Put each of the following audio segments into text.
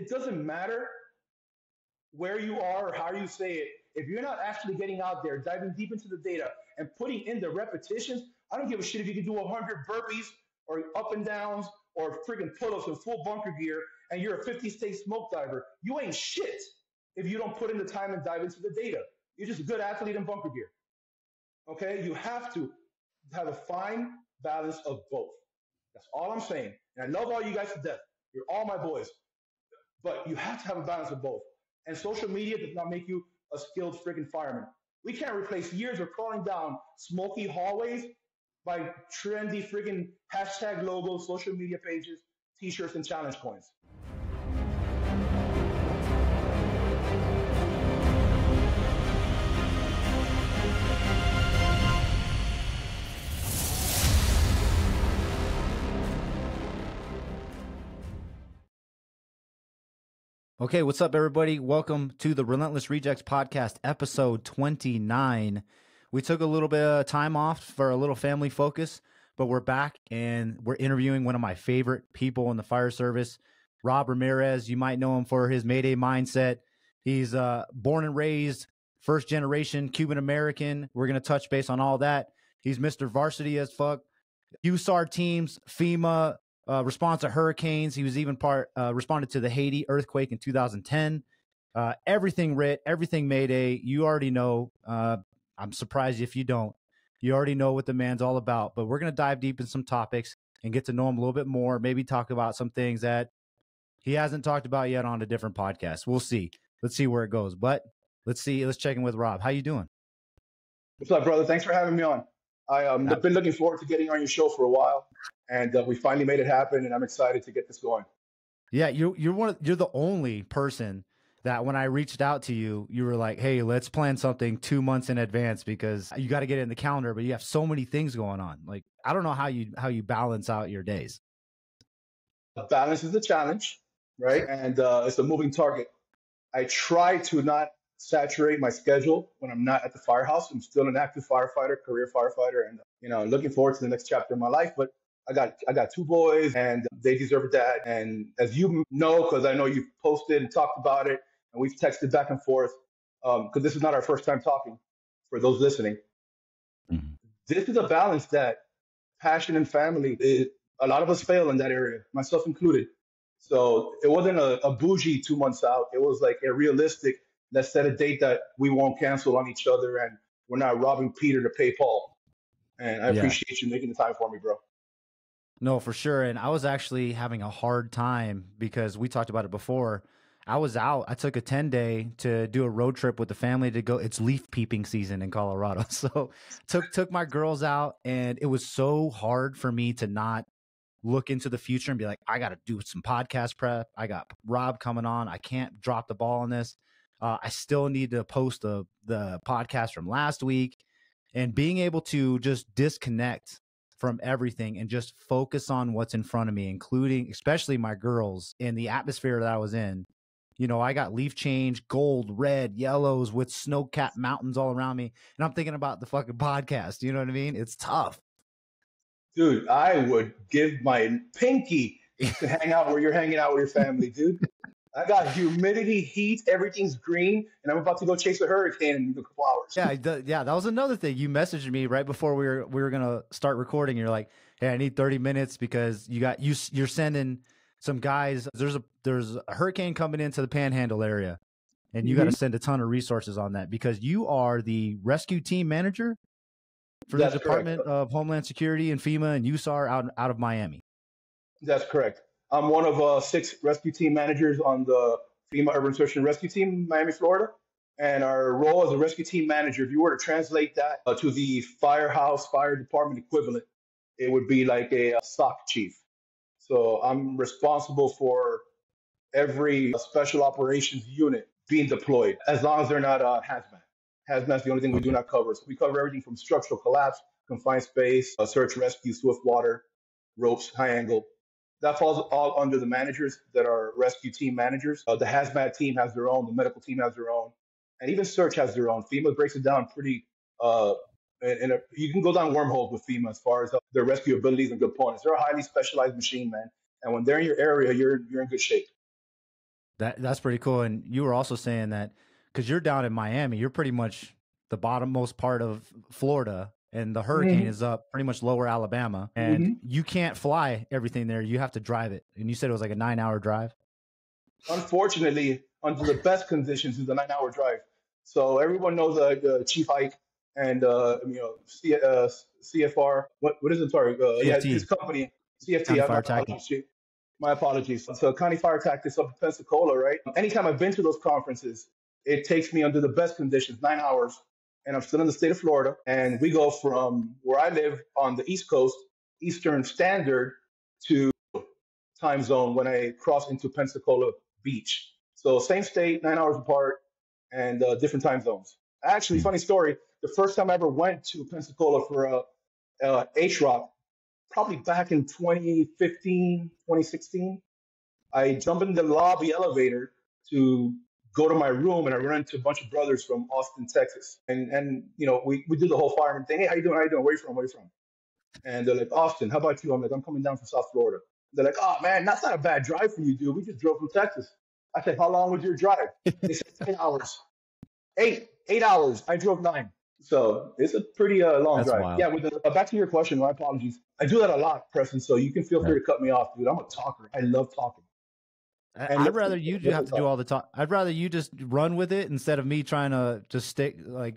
it doesn't matter where you are or how you say it. If you're not actually getting out there, diving deep into the data and putting in the repetitions, I don't give a shit if you can do 100 burpees or up and downs or freaking pull-ups in full bunker gear and you're a 50-state smoke diver. You ain't shit if you don't put in the time and dive into the data. You're just a good athlete in bunker gear. Okay? You have to have a fine balance of both. That's all I'm saying. And I love all you guys to death. You're all my boys. But you have to have a balance of both. And social media does not make you a skilled freaking fireman. We can't replace years of crawling down smoky hallways by trendy freaking hashtag logos, social media pages, t-shirts, and challenge coins. Okay, what's up, everybody? Welcome to the Relentless Rejects Podcast, episode 29. We took a little bit of time off for a little family focus, but we're back and we're interviewing one of my favorite people in the fire service, Rob Ramirez. You might know him for his Mayday Mindset. He's born and raised, first generation Cuban-American. We're going to touch base on all that. He's Mr. Varsity as fuck. USAR teams, FEMA, response to hurricanes. He was even responded to the Haiti earthquake in 2010. Everything writ, everything Mayday. You already know. I'm surprised if you don't. You already know what the man's all about. But we're going to dive deep in some topics and get to know him a little bit more. Maybe talk about some things that he hasn't talked about yet on a different podcast. We'll see. Let's see where it goes. But let's see. Let's check in with Rob. How you doing? What's up, brother? Thanks for having me on. I've been looking forward to getting on your show for a while. And we finally made it happen, and I'm excited to get this going. Yeah, you're the only person that when I reached out to you, you were like, "Hey, let's plan something 2 months in advance because you got to get it in the calendar." But you have so many things going on. Like, I don't know how you balance out your days. Balance is a challenge, right? And it's a moving target. I try to not saturate my schedule when I'm not at the firehouse. I'm still an active firefighter, career firefighter, and looking forward to the next chapter of my life. But I got two boys, and they deserve a dad. And as you know, because I know you've posted and talked about it, and we've texted back and forth, because this is not our first time talking, for those listening. Mm-hmm. This is a balance that passion and family, a lot of us fail in that area, myself included. So it wasn't a bougie 2 months out. It was like a realistic, let's set a date that we won't cancel on each other, and we're not robbing Peter to pay Paul. And I appreciate you making the time for me, bro. No, for sure. And I was actually having a hard time because we talked about it before. I was out. I took a 10-day to do a road trip with the family to go. It's leaf peeping season in Colorado. So took my girls out, and it was so hard for me to not look into the future and be like, I got to do some podcast prep. I got Rob coming on. I can't drop the ball on this. I still need to post the podcast from last week, and being able to just disconnect from everything and just focus on what's in front of me, including especially my girls and the atmosphere that I was in. You know, I got leaf change, gold, red, yellows with snow-capped mountains all around me. And I'm thinking about the fucking podcast. You know what I mean? It's tough. Dude, I would give my pinky to hang out where you're hanging out with your family, dude. I got humidity, heat, everything's green, and I'm about to go chase a hurricane in a couple hours. Yeah, that was another thing. You messaged me right before we were gonna start recording. You're like, "Hey, I need 30 minutes because you're sending some guys. There's a hurricane coming into the Panhandle area, and you got to send a ton of resources on that because you are the rescue team manager for the Department of Homeland Security and FEMA and USAR out of Miami." That's correct. I'm one of 6 rescue team managers on the FEMA Urban Search and Rescue Team, Miami, Florida. And our role as a rescue team manager, if you were to translate that to the firehouse, fire department equivalent, it would be like a SOC chief. So I'm responsible for every special operations unit being deployed, as long as they're not hazmat. Hazmat's the only thing we do not cover. So we cover everything from structural collapse, confined space, search, rescue, swift water, ropes, high angle. That falls all under the managers that are rescue team managers. The hazmat team has their own. The medical team has their own. And even search has their own. FEMA breaks it down pretty, you can go down wormholes with FEMA as far as their rescue abilities and components. They're a highly specialized machine, man. And when they're in your area, you're in good shape. That's pretty cool. And you were also saying that because you're down in Miami, you're pretty much the bottommost part of Florida, and the hurricane is up pretty much lower Alabama, and you can't fly everything there. You have to drive it. And you said it was like a 9-hour drive. Unfortunately, under the best conditions, it's a 9-hour drive. So everyone knows Chief Ike and CFR. What is it? Sorry, yeah, his company CFT. My apologies. So County Fire Tactics up in Pensacola, right? Anytime I've been to those conferences, it takes me under the best conditions, 9 hours, and I'm still in the state of Florida. And we go from where I live on the East Coast, Eastern Standard, to time zone when I cross into Pensacola Beach. So same state, 9 hours apart, and different time zones. Actually, funny story, the first time I ever went to Pensacola for HROC, probably back in 2015, 2016, I jumped in the lobby elevator to go to my room, and I ran into a bunch of brothers from Austin, Texas. And we do the whole fireman thing. Hey, how you doing? Where you from? And they're like, Austin, how about you? I'm like, I'm coming down from South Florida. They're like, oh, man, that's not a bad drive for you, dude. We just drove from Texas. I said, how long was your drive? They said 10 hours. 8 hours. I drove 9. So it's a pretty long That's drive. wild. Yeah, back to your question, my apologies. I do that a lot, Preston, so you can feel free to cut me off, dude. I'm a talker. I love talking. I'd rather you have to do all the talk. I'd rather you just run with it instead of me trying to just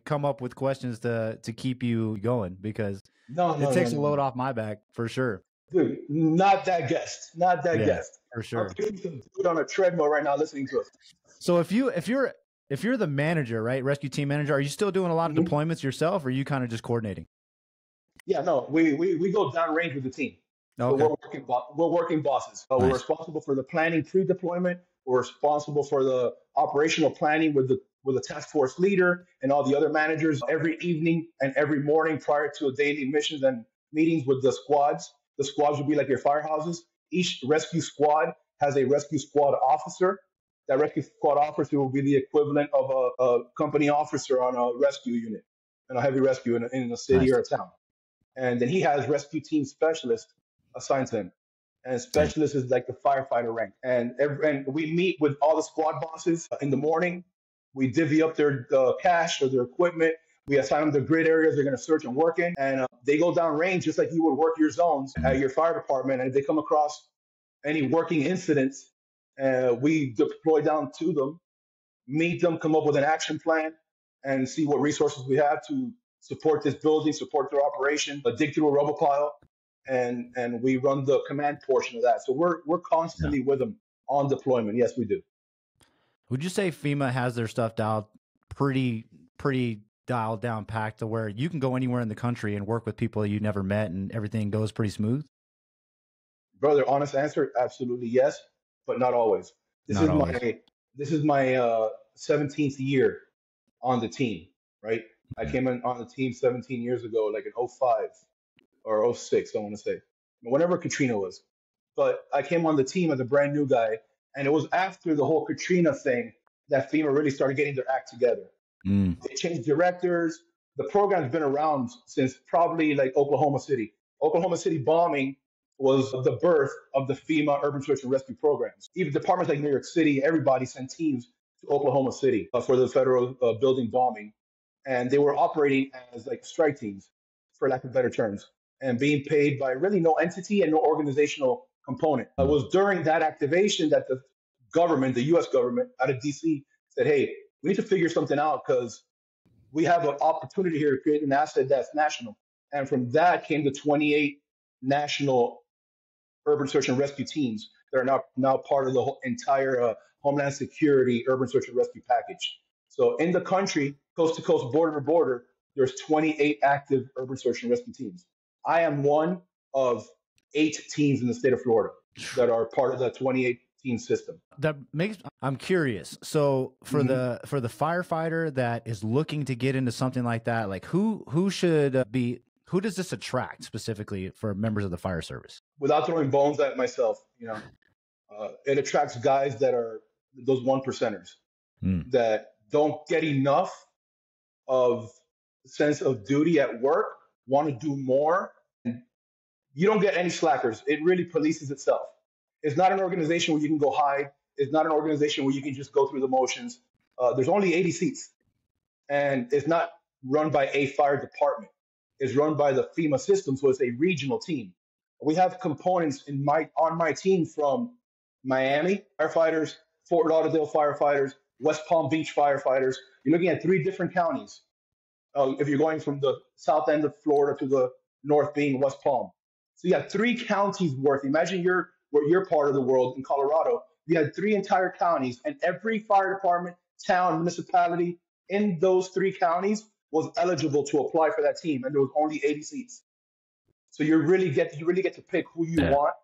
come up with questions to keep you going, because it takes a load off my back for sure. Dude, not that guest. For sure. I'm putting some dude on a treadmill right now listening to us. So if you're the manager, right, rescue team manager, are you still doing a lot of deployments yourself, or are you kind of just coordinating? Yeah, no, we go downrange with the team. Okay. So we're working bosses. Nice. We're responsible for the planning pre-deployment. We're responsible for the operational planning with the task force leader and all the other managers every evening and every morning prior to daily missions and meetings with the squads. The squads will be like your firehouses. Each rescue squad has a rescue squad officer. That rescue squad officer will be the equivalent of a company officer on a rescue unit, in a heavy rescue in a city or a town. And then he has rescue team specialists assigned to him. And specialist is like the firefighter rank. And we meet with all the squad bosses in the morning. We divvy up their cash or their equipment. We assign them the grid areas they're going to search and work in. And they go down range just like you would work your zones at your fire department. And if they come across any working incidents, we deploy down to them, meet them, come up with an action plan, and see what resources we have to support this building, support their operation, dig through a robopile, and we run the command portion of that. So we're constantly with them on deployment. Yes, we do. Would you say FEMA has their stuff dialed pretty dialed down, packed to where you can go anywhere in the country and work with people you never met and everything goes pretty smooth? Brother, honest answer, absolutely yes, but not always. This is my 17th year on the team, right? I came in on the team 17 years ago, like in 05 or 06, I want to say, whenever Katrina was. But I came on the team as a brand new guy, and it was after the whole Katrina thing that FEMA really started getting their act together. They changed directors. The program's been around since probably like Oklahoma City. Oklahoma City bombing was the birth of the FEMA urban search and rescue programs. Even departments like New York City, everybody sent teams to Oklahoma City for the federal building bombing. And they were operating as like strike teams, for lack of better terms, and being paid by really no entity and no organizational component. It was during that activation that the government, the U.S. government out of D.C. said, hey, we need to figure something out because we have an opportunity here to create an asset that's national. And from that came the 28 national urban search and rescue teams that are now part of the whole entire Homeland Security urban search and rescue package. So in the country, coast to coast, border to border, there's 28 active urban search and rescue teams. I am one of 8 teams in the state of Florida that are part of the 28 team system. I'm curious. So for the firefighter that is looking to get into something like that, like who does this attract specifically for members of the fire service? Without throwing bones at myself, it attracts guys that are those 1%ers that don't get enough of sense of duty at work, want to do more. And you don't get any slackers. It really polices itself. It's not an organization where you can go hide is not an organization where you can just go through the motions. There's only 80 seats, and it's not run by a fire department. It's run by the FEMA system, so it's a regional team. We have components on my team from Miami firefighters, Fort Lauderdale firefighters, West Palm Beach firefighters. You're looking at 3 different counties. If you're going from the south end of Florida to the north being West Palm. So you have 3 counties worth. Imagine where you're part of the world in Colorado. You had 3 entire counties, and every fire department, town, municipality in those 3 counties was eligible to apply for that team, and there was only 80 seats. So you really get to pick who you want.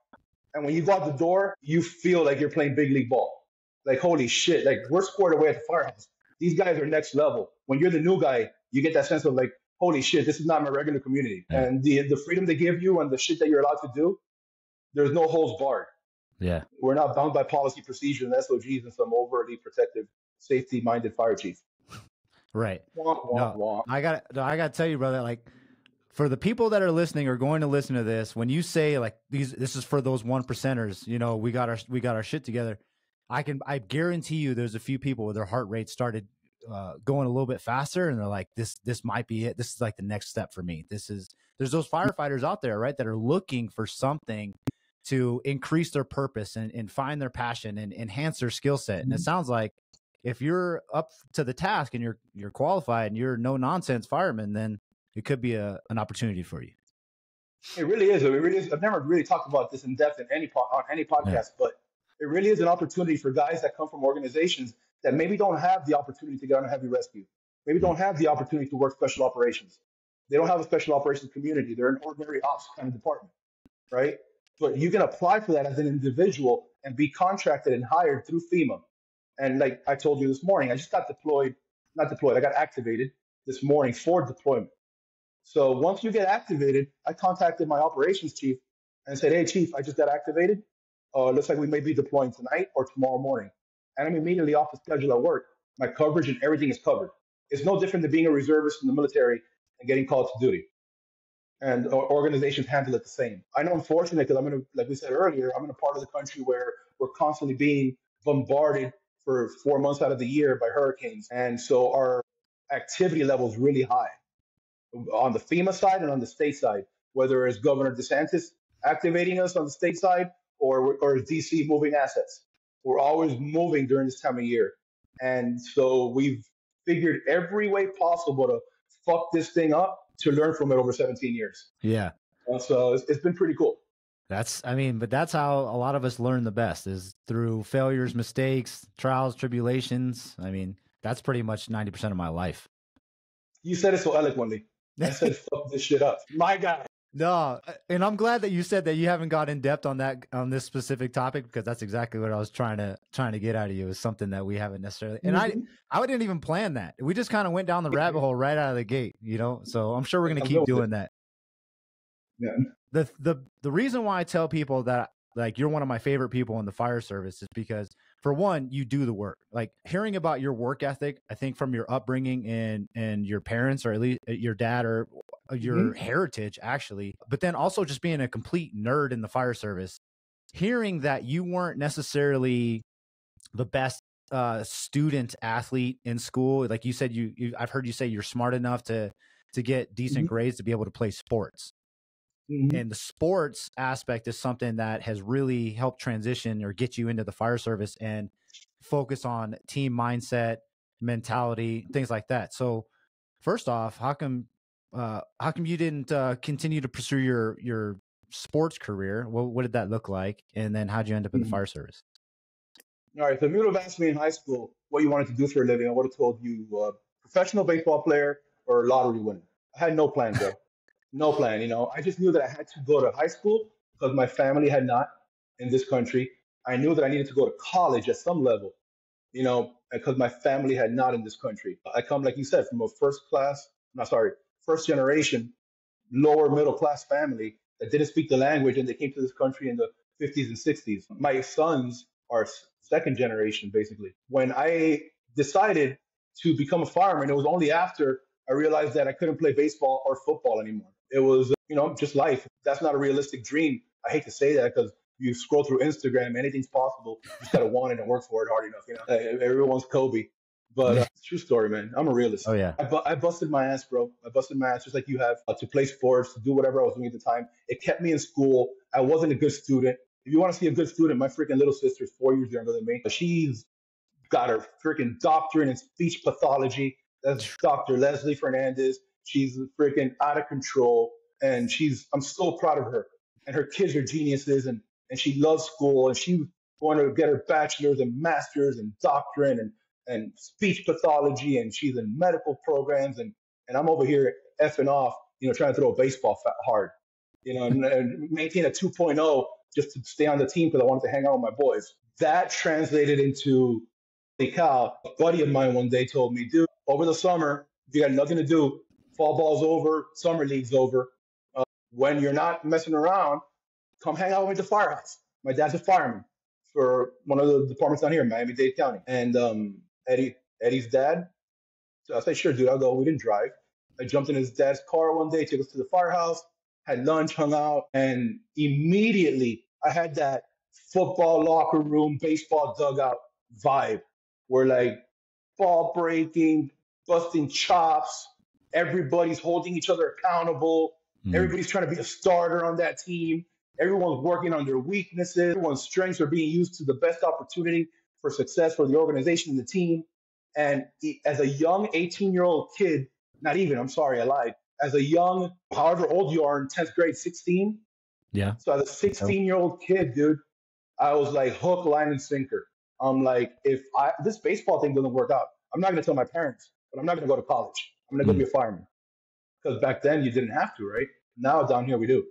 And when you go out the door, you feel like you're playing big league ball. Like, holy shit, like we're squared away at the firehouse. These guys are next level. When you're the new guy, you get that sense of like, holy shit, this is not my regular community. Yeah. And the freedom they give you and the shit that you're allowed to do, there's no holds barred. Yeah. We're not bound by policy, procedure, and SOGs and some overly protective, safety-minded fire chief. Right. Wah, wah. I got to tell you, brother, like, for the people that are listening or going to listen to this, when you say like this is for those 1%ers, you know, we got our shit together. I guarantee you, there's a few people where their heart rate started going a little bit faster, and they're like, this might be it. This is like the next step for me. There's those firefighters out there, right, that are looking for something to increase their purpose and find their passion and enhance their skill set. And it sounds like if you're up to the task and you're qualified and you're no nonsense fireman, then it could be an opportunity for you. It really is. It really is. I've never really talked about this in depth on any podcast, but it really is an opportunity for guys that come from organizations that maybe don't have the opportunity to get on a heavy rescue, maybe don't have the opportunity to work special operations. They don't have a special operations community. They're an ordinary ops kind of department, right? But you can apply for that as an individual and be contracted and hired through FEMA. And like I told you this morning, I just got I got activated this morning for deployment. So once you get activated, I contacted my operations chief and said, hey, chief, I just got activated. Looks like we may be deploying tonight or tomorrow morning. And I'm immediately off the schedule at work. My coverage and everything is covered. It's no different than being a reservist in the military and getting called to duty. And organizations handle it the same. I know I'm fortunate because like we said earlier, I'm in a part of the country where we're constantly being bombarded for 4 months out of the year by hurricanes. And so our activity level is really high on the FEMA side and on the state side, whether it's Governor DeSantis activating us on the state side or DC moving assets. We're always moving during this time of year. And so we've figured every way possible to fuck this thing up to learn from it over 17 years. Yeah. So it's been pretty cool. But that's how a lot of us learn the best, is through failures, mistakes, trials, tribulations. I mean, that's pretty much 90% of my life. You said it so eloquently. I said, fuck this shit up. My guy. No, and I'm glad that you said that you haven't got in depth on this specific topic, because that's exactly what I was trying to get out of you, is something that we haven't necessarily. And I didn't even plan that. We just kind of went down the rabbit hole right out of the gate, you know. So I'm sure we're going to keep doing that. Yeah. The reason why I tell people that like you're one of my favorite people in the fire service is because, for one, you do the work. Like, hearing about your work ethic, I think from your upbringing and your parents, or at least your dad, or your heritage, actually, but then also just being a complete nerd in the fire service, hearing that you weren't necessarily the best student athlete in school. Like you said, I've heard you say you're smart enough to get decent grades to be able to play sports. And the sports aspect is something that has really helped transition or get you into the fire service and focus on team mindset, mentality, things like that. So first off, how come you didn't continue to pursue your sports career? What did that look like? And then how'd you end up in the fire service? All right. So if you would have asked me in high school what you wanted to do for a living, I would have told you professional baseball player or lottery winner. I had no plan, bro. No plan, you know. I just knew that I had to go to high school because my family had not in this country. I knew that I needed to go to college at some level, you know, because my family had not in this country. I come, like you said, from a first generation, lower middle class family that didn't speak the language, and they came to this country in the 50s and 60s. My sons are second generation, basically. When I decided to become a fireman, it was only after I realized that I couldn't play baseball or football anymore. It was, you know, just life. That's not a realistic dream. I hate to say that because you scroll through Instagram, anything's possible. You just gotta want it and work for it hard enough. Everyone's Kobe, but true story, man. I'm a realist. Oh yeah. I busted my ass, bro. I busted my ass just like you have to play sports, to do whatever I was doing at the time. It kept me in school. I wasn't a good student. If you want to see a good student, my freaking little sister's 4 years younger than me. She's got her freaking doctorate in speech pathology. That's Dr. Leslie Fernandez. She's freaking out of control. And I'm so proud of her. And her kids are geniuses, and she loves school, and she wanted to get her bachelor's and master's and doctorate and speech pathology, and she's in medical programs, and I'm over here effing off, trying to throw a baseball hard, and maintain a 2.0 just to stay on the team because I wanted to hang out with my boys. That translated into a buddy of mine one day told me, dude, over the summer, if you got nothing to do, fall ball's over, summer league's over. When you're not messing around, come hang out with me at the firehouse. My dad's a fireman for one of the departments down here in Miami-Dade County. And Eddie's dad, so I said, sure, dude, I'll go. We didn't drive. I jumped in his dad's car one day, took us to the firehouse, had lunch, hung out, and immediately I had that football locker room, baseball dugout vibe where like ball breaking, busting chops, everybody's holding each other accountable. Everybody's trying to be a starter on that team. Everyone's working on their weaknesses. Everyone's strengths are being used to the best opportunity for success for the organization and the team. And as a young 18-year-old kid, not even, I'm sorry, I lied. As a young, however old you are in 10th grade, 16. Yeah. So as a 16-year-old kid, dude, I was like hook, line, and sinker. I'm like, if this baseball thing doesn't work out, I'm not going to tell my parents, but I'm not going to go to college. I'm going to go be a fireman. Because back then you didn't have to, right? Now down here we do.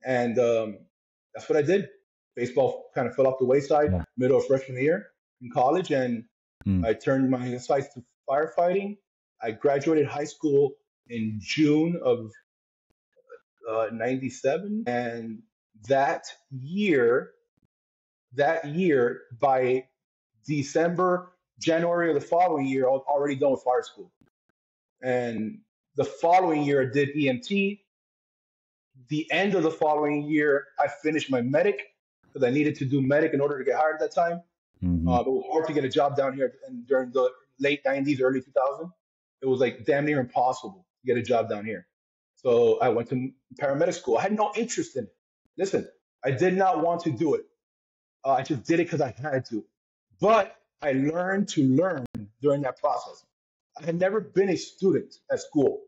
And that's what I did. Baseball kind of fell off the wayside middle of freshman year in college, and I turned my sights to firefighting. I graduated high school in June of 97, and that year, by December, January of the following year, I was already done with fire school. And the following year, I did EMT. The end of the following year, I finished my medic because I needed to do medic in order to get hired at that time. It was hard to get a job down here, and during the late 90s, early 2000s, it was like damn near impossible to get a job down here. So I went to paramedic school. I had no interest in it. Listen, I did not want to do it. I just did it because I had to. But I learned to learn during that process. I had never been a student at school.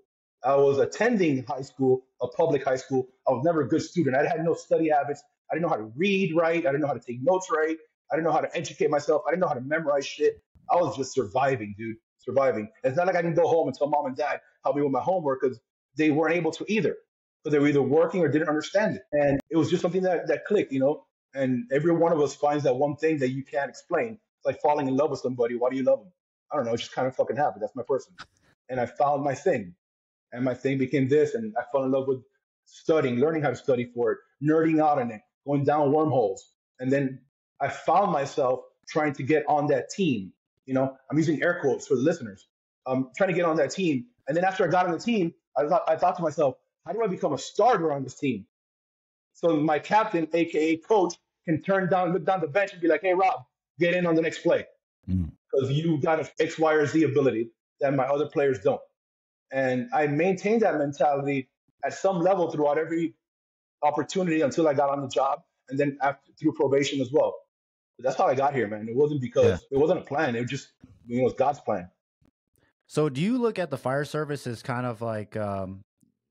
I was attending high school, a public high school. I was never a good student. I had no study habits. I didn't know how to read right. I didn't know how to take notes right. I didn't know how to educate myself. I didn't know how to memorize shit. I was just surviving, dude, surviving. It's not like I can go home and tell mom and dad, help me with my homework, because they weren't able to either. Because they were either working or didn't understand it. And it was just something that clicked, And every one of us finds that one thing that you can't explain. It's like falling in love with somebody. Why do you love them? I don't know. It just kind of fucking happened. That's my person. And I found my thing. And my thing became this. And I fell in love with studying, learning how to study for it, nerding out on it, going down wormholes. And then I found myself trying to get on that team. I'm using air quotes for the listeners. I'm trying to get on that team. And then after I got on the team, I thought to myself, how do I become a starter on this team? So my captain, AKA coach, can look down the bench and be like, hey, Rob, get in on the next play. Because you got an X, Y, or Z ability that my other players don't. And I maintained that mentality at some level throughout every opportunity until I got on the job, and then through probation as well. But that's how I got here, man. It wasn't because it wasn't a plan. It was just, it was God's plan. So do you look at the fire service as kind of like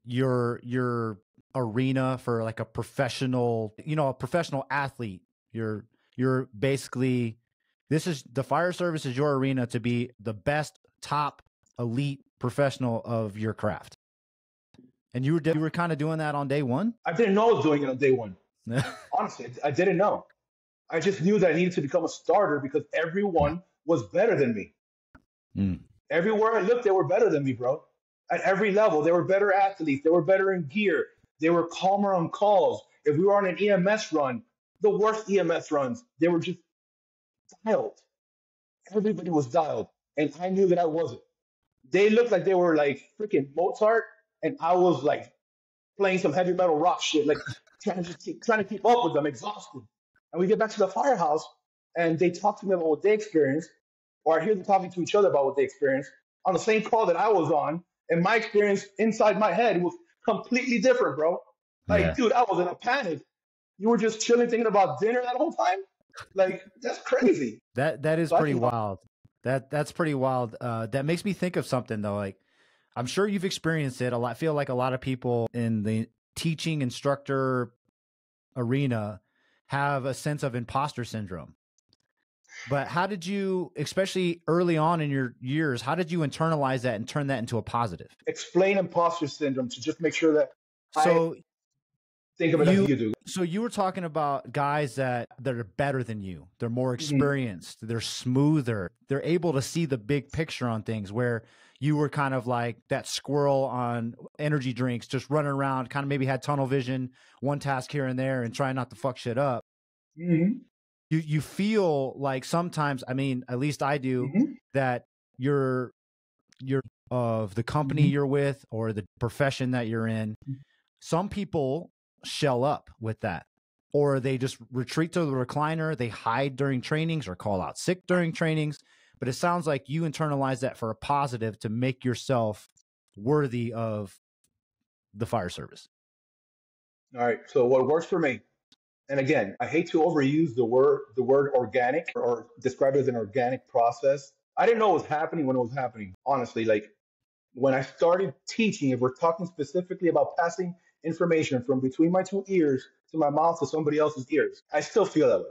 your arena for like a professional, a professional athlete? You're basically, the fire service is your arena to be the best, top, elite professional of your craft. And you were kind of doing that on day one? I didn't know I was doing it on day one. Honestly, I didn't know. I just knew that I needed to become a starter because everyone was better than me. Everywhere I looked, they were better than me, bro. At every level, they were better athletes. They were better in gear. They were calmer on calls. If we were on an EMS run, the worst EMS runs, they were just dialed. Everybody was dialed. And I knew that I wasn't. They looked like they were like freaking Mozart, and I was like playing some heavy metal rock shit, like trying to keep up with them, exhausted. And we get back to the firehouse and they talk to me about what they experienced, or I hear them talking to each other about what they experienced on the same call that I was on. And my experience inside my head was completely different, bro. Like, dude, I was in a panic. You were just chilling thinking about dinner that whole time? Like, that's crazy. That is pretty wild. That's pretty wild. That makes me think of something though. Like, I'm sure you've experienced it a lot. I feel like a lot of people in the teaching instructor arena have a sense of imposter syndrome. But how did you, especially early on in your years, how did you internalize that and turn that into a positive? Explain imposter syndrome to just make sure that I think of it as you do. So you were talking about guys that are better than you. They're more experienced. Mm-hmm. They're smoother. They're able to see the big picture on things, where you were kind of like that squirrel on energy drinks, just running around, kind of maybe had tunnel vision, one task here and there, and trying not to fuck shit up. Mm-hmm. You feel like sometimes, I mean, at least I do, that you're of the company you're with or the profession that you're in. Some people shell up with that, or they just retreat to the recliner. They hide during trainings or call out sick during trainings. But it sounds like you internalize that for a positive to make yourself worthy of the fire service. All right. So what works for me, and again, I hate to overuse the word organic or describe it as an organic process. I didn't know what was happening when it was happening. Honestly, like when I started teaching, if we're talking specifically about passing information from between my two ears to my mouth to somebody else's ears, I still feel that way.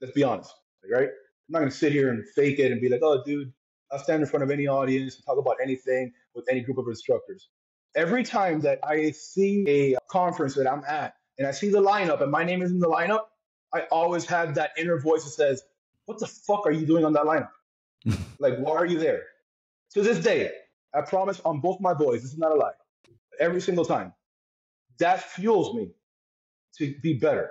Let's be honest, right? I'm not going to sit here and fake it and be like, oh, dude, I'll stand in front of any audience and talk about anything with any group of instructors. Every time that I see a conference that I'm at and I see the lineup and my name is in the lineup, I always have that inner voice that says, what the fuck are you doing on that lineup? Like, why are you there? To this day, I promise on both my boys, this is not a lie, every single time. That fuels me to be better.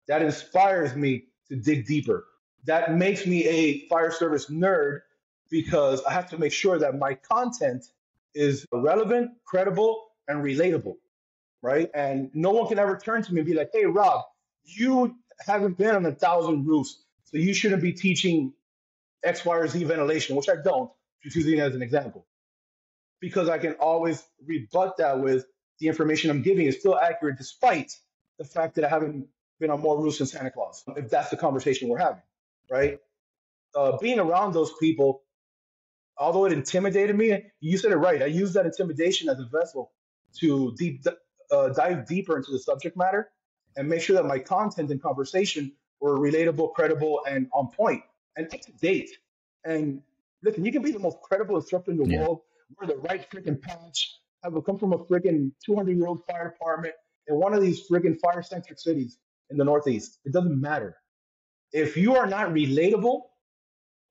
That inspires me to dig deeper. That makes me a fire service nerd because I have to make sure that my content is relevant, credible, and relatable, right? And no one can ever turn to me and be like, hey, Rob, you haven't been on 1,000 roofs, so you shouldn't be teaching X, Y, or Z ventilation, which I don't, just using it as an example. Because I can always rebut that with the information I'm giving is still accurate despite the fact that I haven't been on more roofs than Santa Claus, if that's the conversation we're having, right? Being around those people, although it intimidated me, you said it right. I used that intimidation as a vessel to dive deeper into the subject matter and make sure that my content and conversation were relatable, credible, and on point and up to date. And listen, you can be the most credible instructor in the world, wear the right freaking patch, have come from a freaking 200-year-old fire department in one of these freaking fire-centric cities in the Northeast. It doesn't matter. If you are not relatable,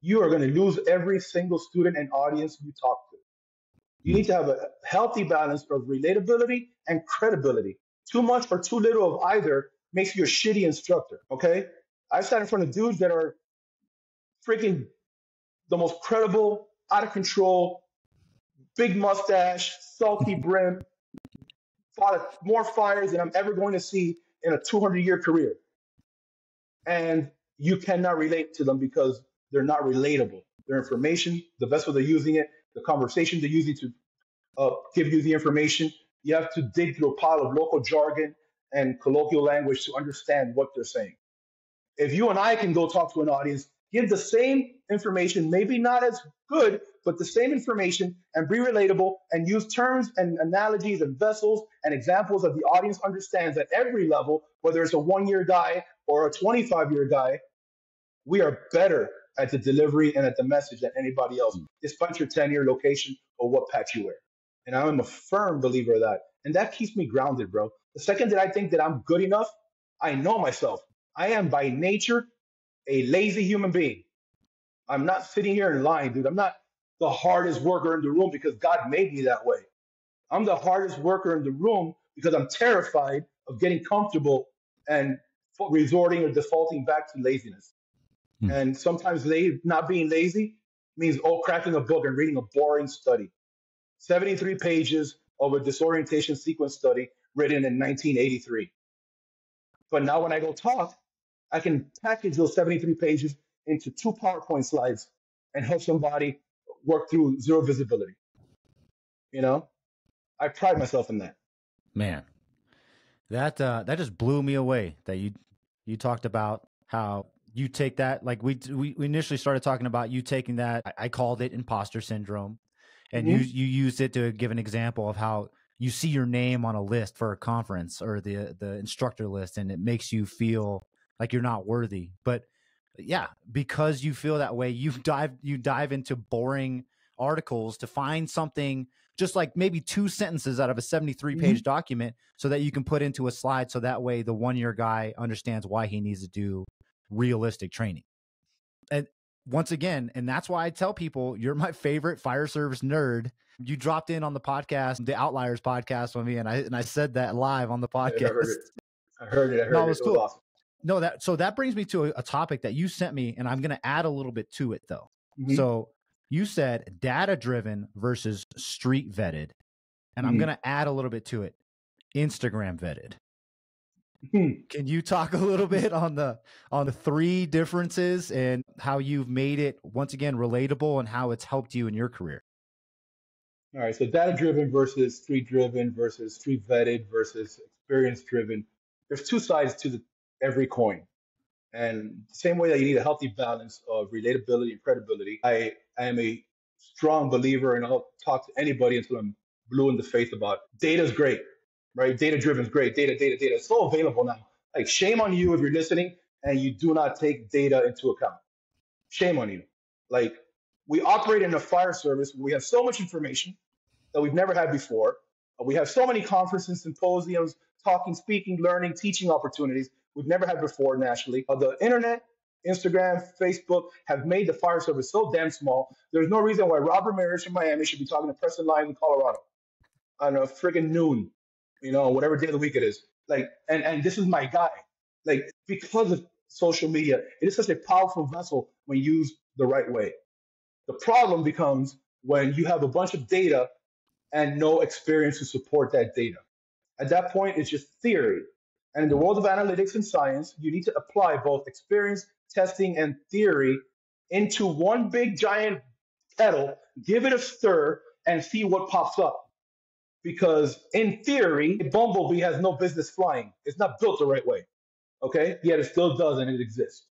you are going to lose every single student and audience you talk to. You need to have a healthy balance of relatability and credibility. Too much or too little of either makes you a shitty instructor, okay? I sat in front of dudes that are freaking the most credible, out of control, big mustache, salty brim, fought more fires than I'm ever going to see in a 200-year career. And you cannot relate to them because they're not relatable. Their information, the vessel they're using it, the conversation they're using to give you the information, you have to dig through a pile of local jargon and colloquial language to understand what they're saying. If you and I can go talk to an audience, give the same information, maybe not as good, but the same information and be relatable and use terms and analogies and vessels and examples that the audience understands at every level, whether it's a 1-year guy or a 25-year guy, we are better at the delivery and at the message than anybody else, despite your tenure, location, or what patch you wear. And I'm a firm believer of that. And that keeps me grounded, bro. The second that I think that I'm good enough, I know myself. I am by nature a lazy human being. I'm not sitting here and lying, dude. I'm not the hardest worker in the room because God made me that way. I'm the hardest worker in the room because I'm terrified of getting comfortable and resorting or defaulting back to laziness. And sometimes not being lazy means cracking a book and reading a boring study. 73 pages of a disorientation sequence study written in 1983. But now when I go talk, I can package those 73 pages into 2 PowerPoint slides and help somebody work through zero visibility. You know, I pride myself in that. Man, that just blew me away that you talked about how you take that, like we initially started talking about you taking that, I called it imposter syndrome, and you used it to give an example of how you see your name on a list for a conference or the instructor list, and it makes you feel like you're not worthy. But yeah, because you feel that way, you dive into boring articles to find something just like maybe 2 sentences out of a 73-page document so that you can put into a slide, so that way the 1-year guy understands why he needs to do realistic training. And once again, and that's why I tell people, you're my favorite fire service nerd. You dropped in on the podcast, the Outliers podcast with me, and I said that live on the podcast. I heard it. No, it was cool. Awesome. No, that brings me to a topic that you sent me, and I'm going to add a little bit to it though. So you said data driven versus street vetted, and I'm going to add a little bit to it, Instagram vetted. Can you talk a little bit on the 3 differences and how you've made it, once again, relatable, and how it's helped you in your career? All right. So data driven versus street driven versus street vetted versus experience driven. There's 2 sides to every coin. And the same way that you need a healthy balance of relatability and credibility, I am a strong believer, and I'll talk to anybody until I'm blue in the face about data is great, right? Data driven is great. Data. It's so available now. Like, shame on you if you're listening and you do not take data into account. Shame on you. Like, we operate in a fire service where we have so much information that we've never had before. We have so many conferences, symposiums, talking, speaking, learning, teaching opportunities we've never had before nationally. The internet, Instagram, Facebook have made the fire service so damn small. There's no reason why Rob Ramirez from Miami should be talking to Preston in Colorado on a friggin' noon, whatever day of the week it is. Like, and this is my guy. Like, because of social media, it is such a powerful vessel when used the right way. The problem becomes when you have a bunch of data and no experience to support that data. At that point, it's just theory. And in the world of analytics and science, you need to apply both experience, testing, and theory into one big giant kettle, give it a stir, and see what pops up. Because in theory, a bumblebee has no business flying. It's not built the right way, okay? Yet it still does, and it exists.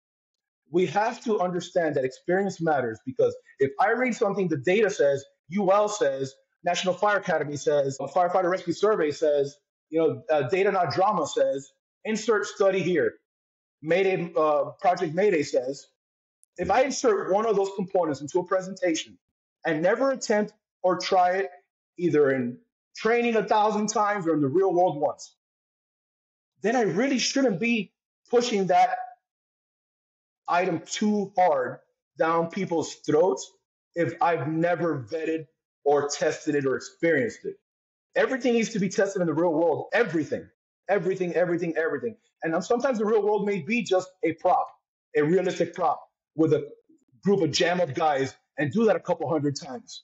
We have to understand that experience matters, because if I read something the data says, UL says, National Fire Academy says, Firefighter Rescue Survey says, Data Not Drama says, insert study here, Mayday, Project Mayday says, if I insert one of those components into a presentation and never attempt or try it either in training 1,000 times or in the real world once, then I really shouldn't be pushing that item too hard down people's throats if I've never vetted or tested it or experienced it. Everything needs to be tested in the real world. Everything. And sometimes the real world may be just a prop, a realistic prop with a group of jam-up guys, and do that a couple 100 times,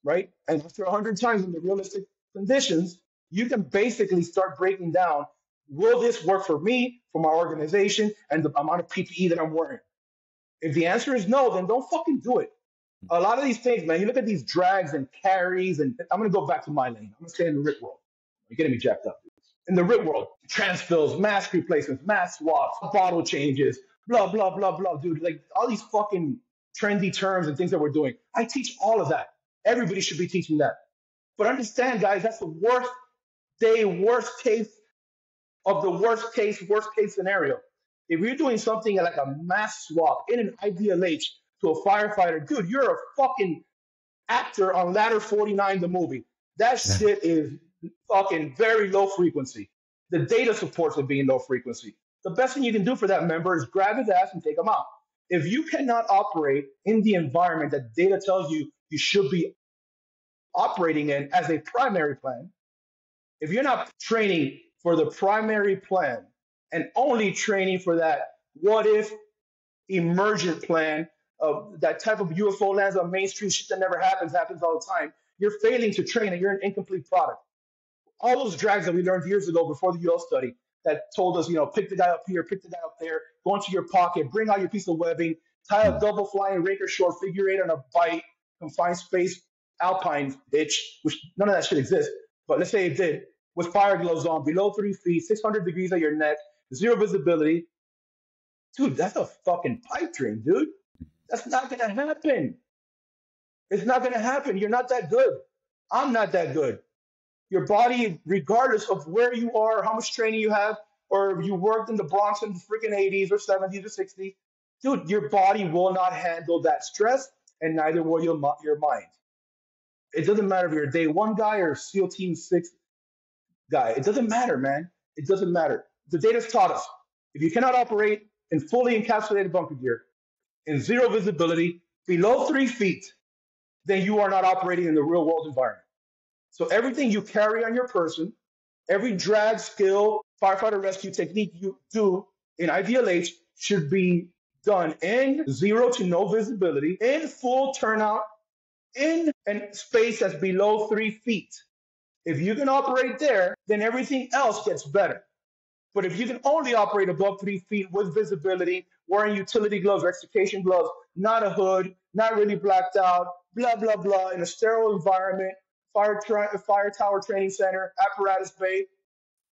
right? And after 100 times in the realistic conditions, you can basically start breaking down, will this work for me, for my organization, and the amount of PPE that I'm wearing? If the answer is no, then don't fucking do it. A lot of these things, man, you look at these drags and carries, and I'm going to go back to my lane. I'm going to stay in the RIT world. You're getting me jacked up. In the RIT world, transfills, mask replacements, mask swaps, bottle changes, blah, blah, blah, blah, dude. Like, all these fucking trendy terms and things that we're doing. I teach all of that. Everybody should be teaching that. But understand, guys, that's the worst case of the worst case scenario. If you're doing something like a mask swap in an IDLH to a firefighter, dude, you're a fucking actor on Ladder 49, the movie. That shit is fucking very low frequency. The data supports it being low frequency. The best thing you can do for that member is grab his ass and take him out. If you cannot operate in the environment that data tells you you should be operating in as a primary plan, if you're not training for the primary plan and only training for that what if emergent plan of that type of UFO lands on Main Street shit that never happens all the time, you're failing to train and you're an incomplete product. All those drags that we learned years ago before the UL study, that told us, pick the guy up here, pick the guy up there, go into your pocket, bring out your piece of webbing, tie a double flying raker short figure eight on a bite, confined space, alpine hitch, which none of that shit exists. But let's say it did, with fire gloves on, below 3 feet, 600 degrees at your neck, zero visibility. Dude, that's a fucking pipe dream, dude. That's not going to happen. It's not going to happen. You're not that good. I'm not that good. Your body, regardless of where you are, how much training you have, or if you worked in the Bronx in the freaking 80s or 70s or 60s, dude, your body will not handle that stress, and neither will your mind. It doesn't matter if you're a day one guy or a SEAL Team 6 guy. It doesn't matter, man. It doesn't matter. The data's taught us, if you cannot operate in fully encapsulated bunker gear, in zero visibility, below 3 feet, then you are not operating in the real world environment. So everything you carry on your person, every drag, skill, firefighter rescue technique you do in IDLH should be done in zero to no visibility, in full turnout, in a space that's below 3 feet. If you can operate there, then everything else gets better. But if you can only operate above 3 feet with visibility, wearing utility gloves or extrication gloves, not a hood, not really blacked out, blah, blah, blah, in a sterile environment, fire tower training center, apparatus bay,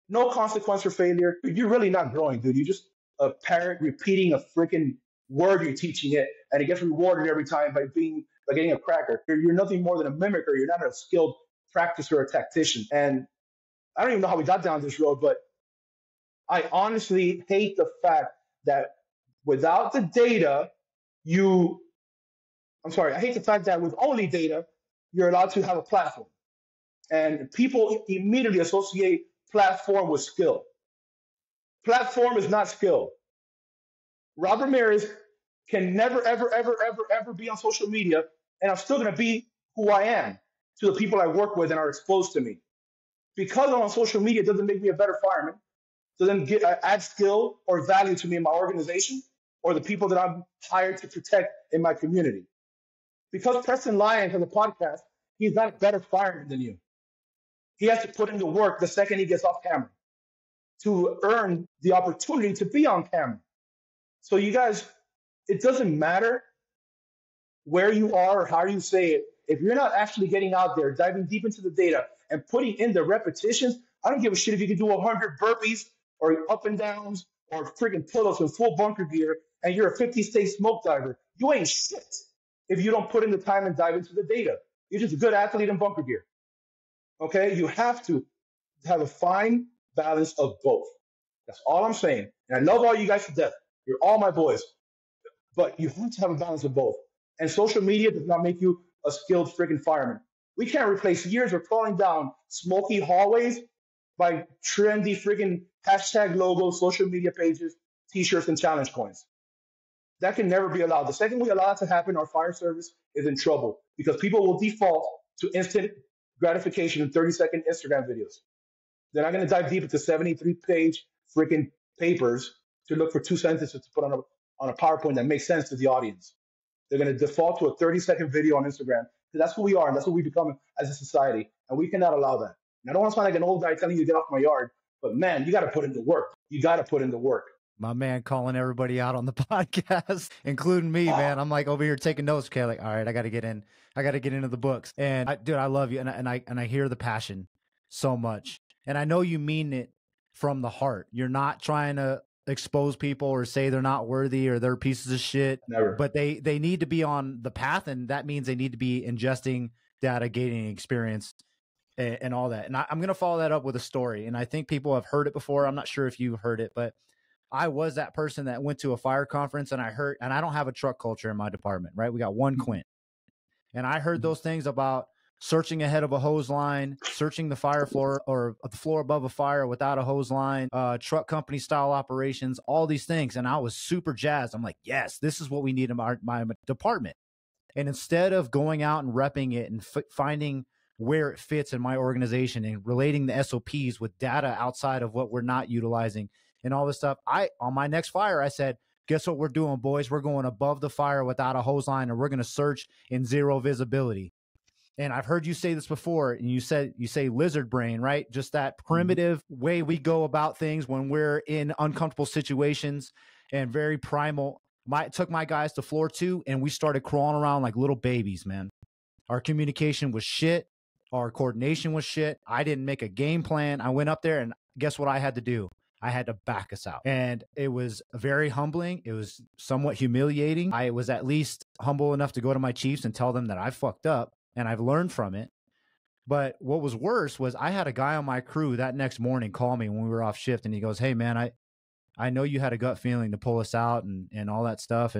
no consequence for failure, you're really not growing, dude. You're just a parrot repeating a freaking word you're teaching it, and it gets rewarded every time by getting a cracker. You're nothing more than a mimicker. You're not a skilled practicer or a tactician. And I don't even know how we got down this road, but I honestly hate the fact that without the data, I hate the fact that with only data, you're allowed to have a platform. And people immediately associate platform with skill. Platform is not skill. Rob Ramirez can never, ever, ever, ever, ever be on social media, and I'm still going to be who I am to the people I work with and are exposed to me. Because I'm on social media doesn't make me a better fireman, doesn't add skill or value to me in my organization or the people that I'm hired to protect in my community. Because Preston Lyons has a podcast, he's not a better fireman than you. He has to put in the work the second he gets off camera to earn the opportunity to be on camera. So you guys, it doesn't matter where you are or how you say it. If you're not actually getting out there, diving deep into the data and putting in the repetitions, I don't give a shit if you can do 100 burpees or up and downs or freaking pull-ups in full bunker gear and you're a 50-state smoke diver. You ain't shit if you don't put in the time and dive into the data. You're just a good athlete in bunker gear. Okay? You have to have a fine balance of both. That's all I'm saying. And I love all you guys to death. You're all my boys. But you have to have a balance of both. And social media does not make you a skilled freaking fireman. We can't replace years of crawling down smoky hallways by trendy freaking hashtag logos, social media pages, t-shirts, and challenge coins. That can never be allowed. The second we allow it to happen, our fire service is in trouble because people will default to instant gratification in 30-second Instagram videos. They're not going to dive deep into 73-page freaking papers to look for 2 sentences to put on a PowerPoint that makes sense to the audience. They're going to default to a 30-second video on Instagram because that's who we are and that's what we become as a society, and we cannot allow that. And I don't want to sound like an old guy telling you to get off my yard, but man, you got to put in the work. You got to put in the work. My man calling everybody out on the podcast, including me, man. I'm like over here taking notes. Okay, like, all right, I got to get in. I got to get into the books. And dude, I love you, and I hear the passion so much, and I know you mean it from the heart. You're not trying to expose people or say they're not worthy or they're pieces of shit. Never. But they need to be on the path, and that means they need to be ingesting data, gaining experience, and all that. And I'm going to follow that up with a story. And I think people have heard it before. I'm not sure if you've heard it, but I was that person that went to a fire conference and I don't have a truck culture in my department, right? We got one Quint. And I heard those things about searching ahead of a hose line, searching the fire floor or the floor above a fire without a hose line, truck company style operations, all these things. And I was super jazzed. I'm like, yes, this is what we need in my department. And instead of going out and repping it and finding where it fits in my organization and relating the SOPs with data outside of what we're not utilizing and all this stuff, on my next fire, I said, guess what we're doing, boys? We're going above the fire without a hose line, and we're going to search in zero visibility. And I've heard you say this before, and you say lizard brain, right? Just that primitive way we go about things when we're in uncomfortable situations, and very primal. Took my guys to floor 2, and we started crawling around like little babies, man. Our communication was shit. Our coordination was shit. I didn't make a game plan. I went up there, and guess what I had to do? I had to back us out. And it was very humbling. It was somewhat humiliating. I was at least humble enough to go to my chiefs and tell them that I fucked up and I've learned from it. But what was worse was I had a guy on my crew that next morning call me when we were off shift, and he goes, "Hey man, I know you had a gut feeling to pull us out and all that stuff.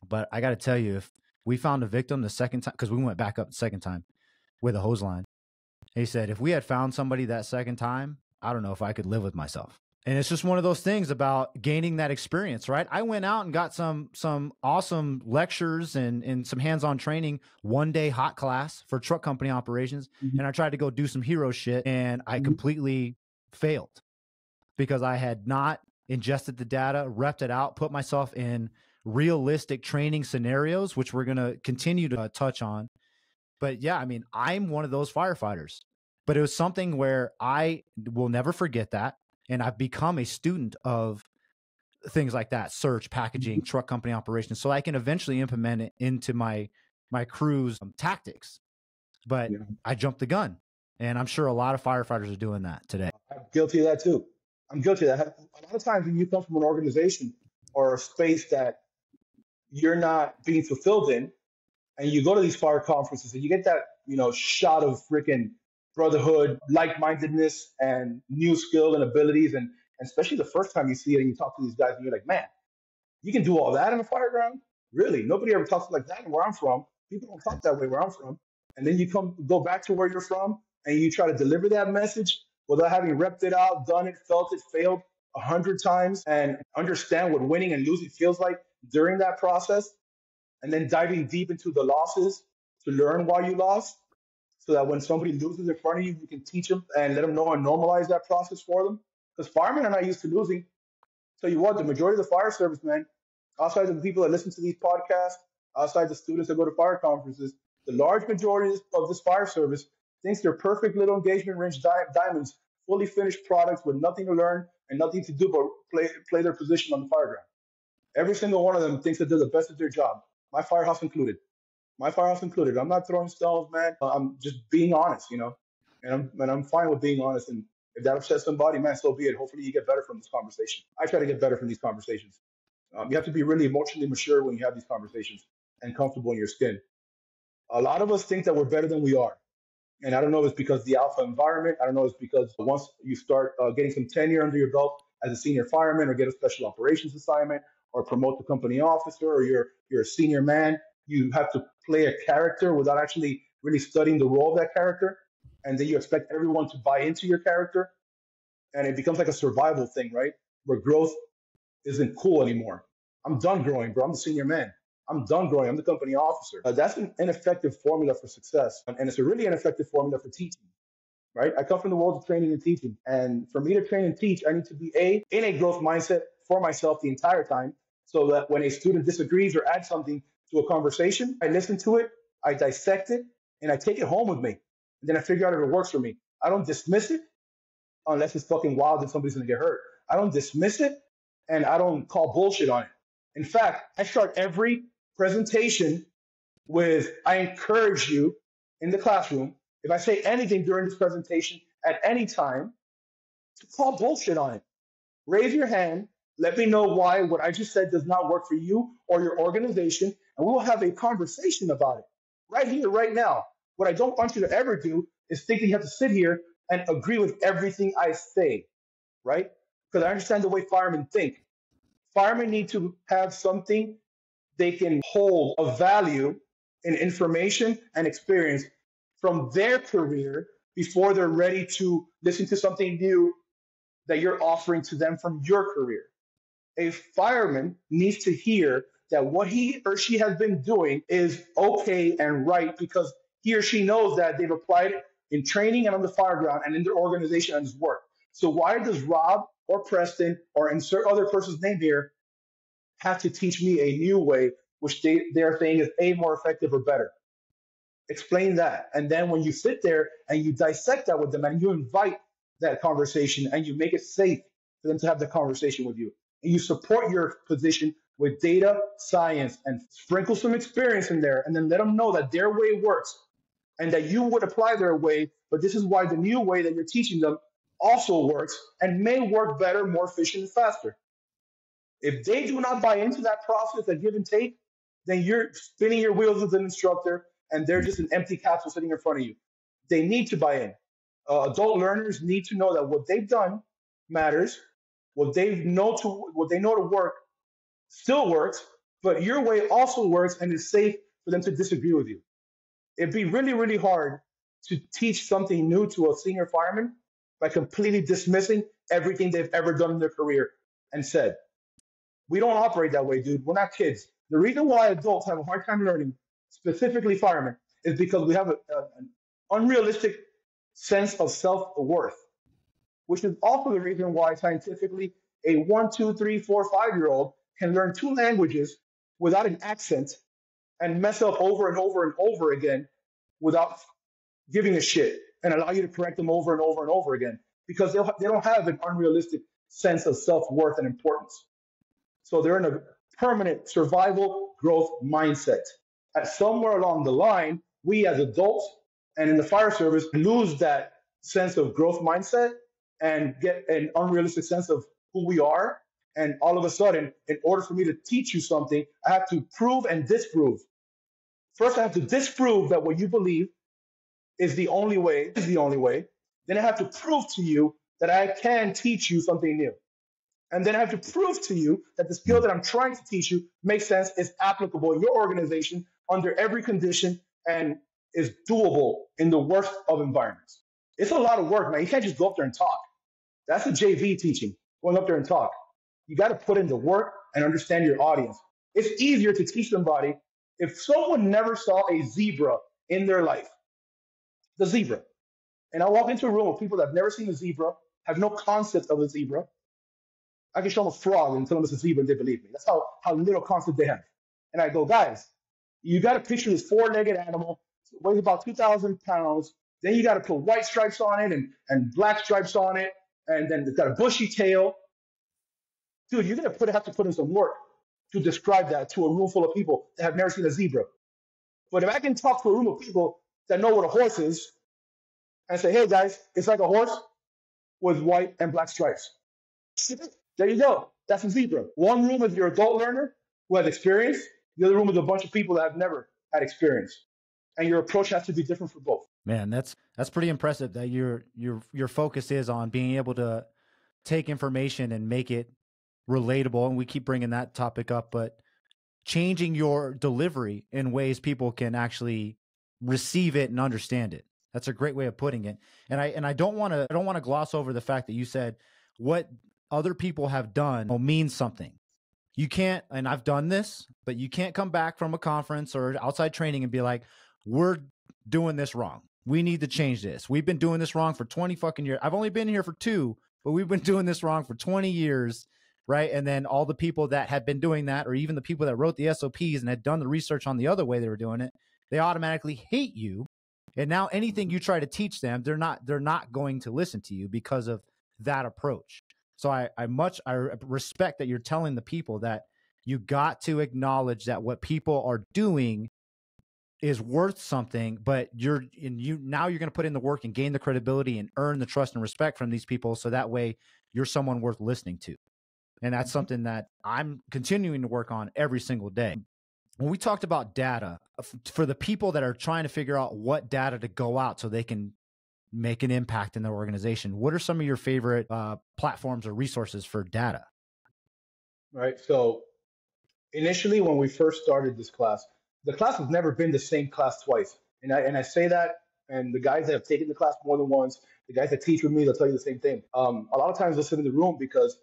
But I got to tell you, if we found a victim the second time," because we went back up the second time with a hose line. He said, "If we had found somebody that second time, I don't know if I could live with myself." And it's just one of those things about gaining that experience, right? I went out and got some awesome lectures and some hands-on training, 1-day hot class for truck company operations. And I tried to go do some hero shit, and I completely failed because I had not ingested the data, repped it out, put myself in realistic training scenarios, which we're going to continue to touch on. But yeah, I mean, I'm one of those firefighters, but it was something where I will never forget that. And I've become a student of things like that, search, packaging, truck company operations, so I can eventually implement it into my crew's tactics. But I jumped the gun, and I'm sure a lot of firefighters are doing that today. I'm guilty of that too. I'm guilty of that. A lot of times when you come from an organization or a space that you're not being fulfilled in, and you go to these fire conferences and you get that, shot of freaking brotherhood, like-mindedness, and new skill and abilities. And especially the first time you see it and you talk to these guys and you're like, man, you can do all that in a fire ground? Really? Nobody ever talks like that where I'm from. People don't talk that way where I'm from. And then you go back to where you're from and you try to deliver that message without having repped it out, done it, felt it, failed 100 times, and understand what winning and losing feels like during that process. And then diving deep into the losses to learn why you lost, so that when somebody loses in front of you, you can teach them and let them know and normalize that process for them. Because firemen are not used to losing. Tell you what, the majority of the fire service, man, outside of the people that listen to these podcasts, outside the students that go to fire conferences, the large majority of this fire service thinks they're perfect little engagement range diamonds, fully finished products with nothing to learn and nothing to do but play their position on the fire ground. Every single one of them thinks that they're the best at their job, my firehouse included. I'm not throwing stones, man. I'm just being honest, and I'm fine with being honest. And if that upsets somebody, man, so be it. Hopefully you get better from this conversation. I try to get better from these conversations. You have to be really emotionally mature when you have these conversations and comfortable in your skin. A lot of us think that we're better than we are. And I don't know if it's because of the alpha environment. I don't know if it's because once you start getting some tenure under your belt as a senior fireman, or get a special operations assignment, or promote to company officer, or you're a senior man, you have to play a character without actually really studying the role of that character. And then you expect everyone to buy into your character. And it becomes like a survival thing, right? Where growth isn't cool anymore. I'm done growing, bro. I'm the senior man. I'm done growing. I'm the company officer. That's an ineffective formula for success. And it's a really ineffective formula for teaching, right? I come from the world of training and teaching. And for me to train and teach, I need to be in a growth mindset for myself the entire time, so that when a student disagrees or adds something to a conversation, I listen to it, I dissect it, and I take it home with me. And then I figure out if it works for me. I don't dismiss it unless it's fucking wild and somebody's gonna get hurt. I don't dismiss it, and I don't call bullshit on it. In fact, I start every presentation with, I encourage you in the classroom, if I say anything during this presentation at any time, to call bullshit on it. Raise your hand. Let me know why what I just said does not work for you or your organization, and we will have a conversation about it right here, right now. What I don't want you to ever do is think that you have to sit here and agree with everything I say, right? Because I understand the way firemen think. Firemen need to have something they can hold of value in information and experience from their career before they're ready to listen to something new that you're offering to them from your career. A fireman needs to hear that what he or she has been doing is okay and right, because he or she knows that they've applied it in training and on the fire ground and in their organization and his work. So why does Rob or Preston or insert other person's name here have to teach me a new way, which they're saying is A, more effective or better? Explain that. And then when you sit there and you dissect that with them and you invite that conversation and you make it safe for them to have the conversation with you, and you support your position with data, science, and sprinkle some experience in there, and then let them know that their way works and that you would apply their way, but this is why the new way that you're teaching them also works and may work better, more efficient, and faster. If they do not buy into that process, that give and take, then you're spinning your wheels as an instructor and they're just an empty capsule sitting in front of you. They need to buy in. Adult learners need to know that what they've done matters. What they know to work still works, but your way also works and is safe for them to disagree with you. It'd be really, really hard to teach something new to a senior fireman by completely dismissing everything they've ever done in their career and said. We don't operate that way, dude. We're not kids. The reason why adults have a hard time learning, specifically firemen, is because we have an unrealistic sense of self-worth, which is also the reason why scientifically a 1, 2, 3, 4, 5-year-old can learn 2 languages without an accent and mess up over and over and over again without giving a shit and allow you to correct them over and over and over again because they don't have an unrealistic sense of self-worth and importance. So they're in a permanent survival growth mindset. At somewhere along the line, we as adults and in the fire service lose that sense of growth mindset and get an unrealistic sense of who we are. And all of a sudden, in order for me to teach you something, I have to prove and disprove. First, I have to disprove that what you believe is the only way. Then I have to prove to you that I can teach you something new. And then I have to prove to you that the skill that I'm trying to teach you makes sense, is applicable in your organization under every condition, and is doable in the worst of environments. It's a lot of work, man. You can't just go up there and talk. That's a JV teaching, going up there and talk. You got to put in the work and understand your audience. It's easier to teach somebody if someone never saw a zebra in their life, the zebra. And I walk into a room with people that have never seen a zebra, have no concept of a zebra. I can show them a frog and tell them it's a zebra and they believe me. That's how little concept they have. And I go, guys, you got to picture this 4-legged animal, weighs about 2,000 pounds. Then you got to put white stripes on it and black stripes on it. And then it's got a bushy tail. Dude, you're going to have to put in some work to describe that to a room full of people that have never seen a zebra. But if I can talk to a room of people that know what a horse is and say, hey, guys, it's like a horse with white and black stripes. There you go. That's a zebra. One room is your adult learner who has experience. The other room is a bunch of people that have never had experience. And your approach has to be different for both. Man, that's pretty impressive that your focus is on being able to take information and make it relatable. And we keep bringing that topic up, but changing your delivery in ways people can actually receive it and understand it. That's a great way of putting it. And I don't want to gloss over the fact that you said what other people have done means something. You can't, and I've done this, but you can't come back from a conference or outside training and be like, we're doing this wrong. We need to change this. We've been doing this wrong for 20 fucking years. I've only been here for 2, but we've been doing this wrong for 20 years, right? And then all the people that had been doing that, or even the people that wrote the SOPs and had done the research on the other way they were doing it, they automatically hate you. And now anything you try to teach them, they're not going to listen to you because of that approach. So I respect that you're telling the people that you got to acknowledge that what people are doing is worth something, but now you're going to put in the work and gain the credibility and earn the trust and respect from these people. So that way you're someone worth listening to. And that's something that I'm continuing to work on every single day. When we talked about data, for the people that are trying to figure out what data to go out so they can make an impact in their organization, what are some of your favorite platforms or resources for data? Right. So initially, when we first started this class, the class has never been the same class twice. And I say that, and the guys that have taken the class more than once, the guys that teach with me, they'll tell you the same thing. A lot of times they'll sit in the room because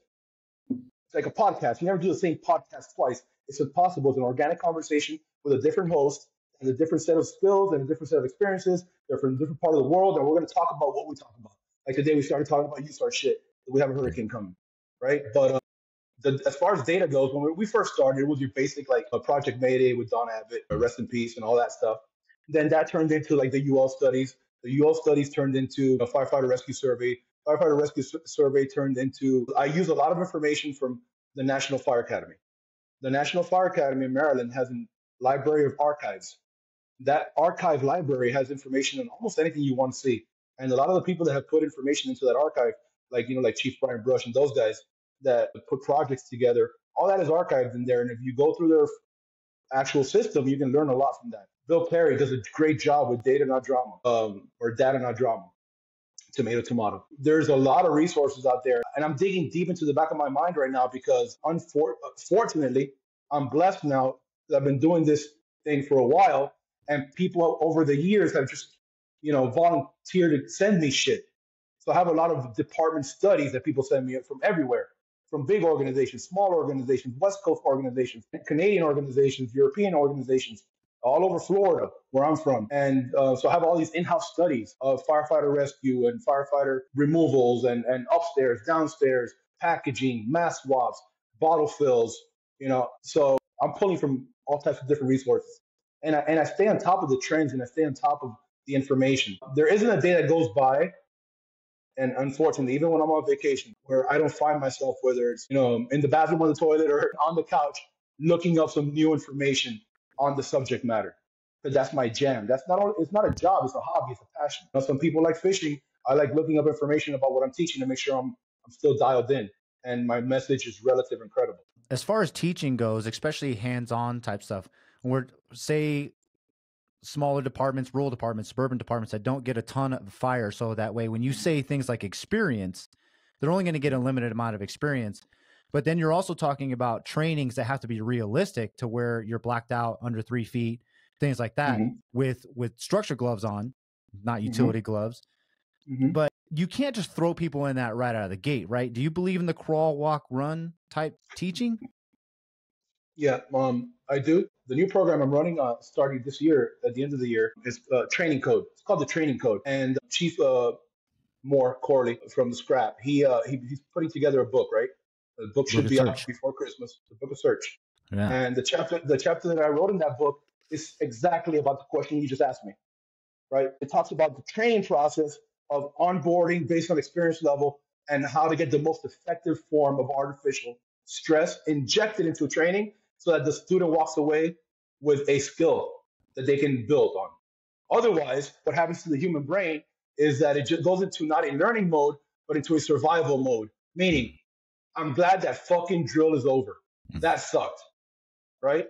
it's like a podcast. You never do the same podcast twice. It's impossible. It's an organic conversation with a different host and a different set of skills and a different set of experiences. They're from a different part of the world, and we're going to talk about what we talk about. Like today, we started talking about start shit. We have a hurricane coming, right? But as far as data goes, when we first started, it was your basic like a Project Mayday with Don Abbott, rest in peace, and all that stuff. Then that turned into like the UL studies. The UL studies turned into a firefighter rescue survey. Firefighter rescue survey turned into, I use a lot of information from the National Fire Academy. The National Fire Academy in Maryland has a library of archives. That archive library has information on almost anything you want to see. And a lot of the people that have put information into that archive, like Chief Brian Brush and those guys that put projects together, all that is archived in there. And if you go through their actual system, you can learn a lot from that. Bill Perry does a great job with data, not drama, or data, not drama. Tomato. There's a lot of resources out there, and I'm digging deep into the back of my mind right now because, unfortunately, I'm blessed now that I've been doing this thing for a while, and people over the years have just, volunteered to send me shit. So I have a lot of department studies that people send me from everywhere, from big organizations, small organizations, West Coast organizations, Canadian organizations, European organizations, all over Florida, where I'm from. And so I have all these in-house studies of firefighter rescue and firefighter removals and upstairs, downstairs, packaging, mask swaps, bottle fills, So I'm pulling from all types of different resources. And I stay on top of the trends and I stay on top of the information. There isn't a day that goes by, and unfortunately, even when I'm on vacation, where I don't find myself, whether it's, in the bathroom or the toilet or on the couch, looking up some new information on the subject matter, because that's my jam. It's not a job, it's a hobby, it's a passion. Some people like fishing. I like looking up information about what I'm teaching to make sure I'm still dialed in and my message is relative and credible. As far as teaching goes, especially hands-on type stuff, we're, say, smaller departments, rural departments, suburban departments that don't get a ton of fire. So that way, when you say things like experience, they're only going to get a limited amount of experience. But then you're also talking about trainings that have to be realistic to where you're blacked out under 3 feet, things like that, with structure gloves on, not utility gloves. But you can't just throw people in that right out of the gate, right? Do you believe in the crawl, walk, run type teaching? Yeah, I do. The new program I'm running, starting this year, at the end of the year, is Training Code. It's called the Training Code. And Chief Moore Corley from the Scrap, he's putting together a book, right? The book should be out before Christmas. The Book of Search. Yeah. And the chapter that I wrote in that book is exactly about the question you just asked me, right? It talks about the training process of onboarding based on experience level and how to get the most effective form of artificial stress injected into training so that the student walks away with a skill that they can build on. Otherwise, what happens to the human brain is that it just goes into not a learning mode, but into a survival mode, meaning, I'm glad that fucking drill is over. That sucked, right?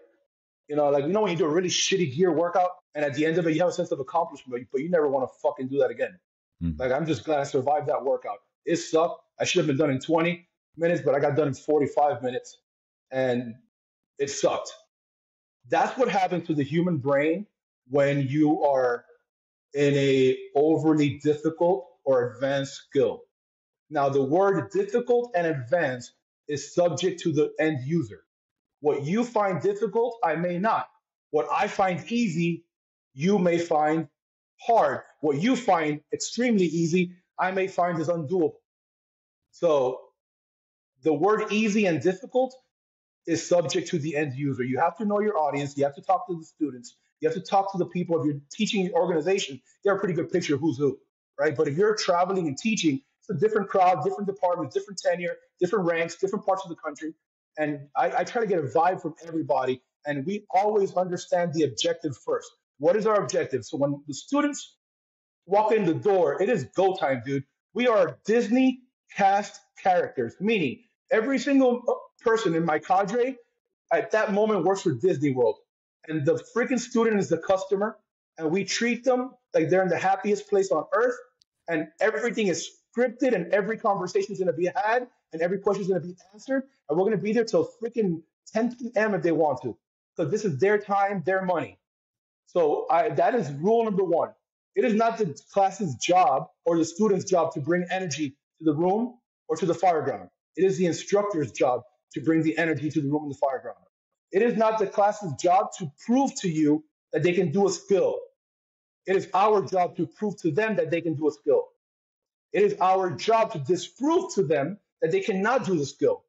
When you do a really shitty gear workout and at the end of it, you have a sense of accomplishment, but you never want to fucking do that again. I'm just glad I survived that workout. It sucked. I should have been done in 20 minutes, but I got done in 45 minutes and it sucked. That's what happens to the human brain when you are in a overly difficult or advanced skill. Now, the word difficult and advanced is subject to the end user. What you find difficult, I may not. What I find easy, you may find hard. What you find extremely easy, I may find is undoable. So the word easy and difficult is subject to the end user. You have to know your audience. You have to talk to the students. You have to talk to the people. If you're teaching an organization, you have a pretty good picture of who's who, right? But if you're traveling and teaching, it's a different crowd, different departments, different tenure, different ranks, different parts of the country. And I try to get a vibe from everybody. And we always understand the objective first. What is our objective? So when the students walk in the door, it is go time, dude. We are Disney cast characters, meaning every single person in my cadre at that moment works for Disney World. And the freaking student is the customer. And we treat them like they're in the happiest place on earth. And everything is scripted and every conversation is going to be had and every question is going to be answered. And we're going to be there till freaking 10 p.m. if they want to. Because this is their time, their money. So that is rule number one. It is not the class's job or the student's job to bring energy to the room or to the fire ground. It is the instructor's job to bring the energy to the room and the fire ground. It is not the class's job to prove to you that they can do a skill. It is our job to prove to them that they can do a skill. It is our job to disprove to them that they cannot do the skill.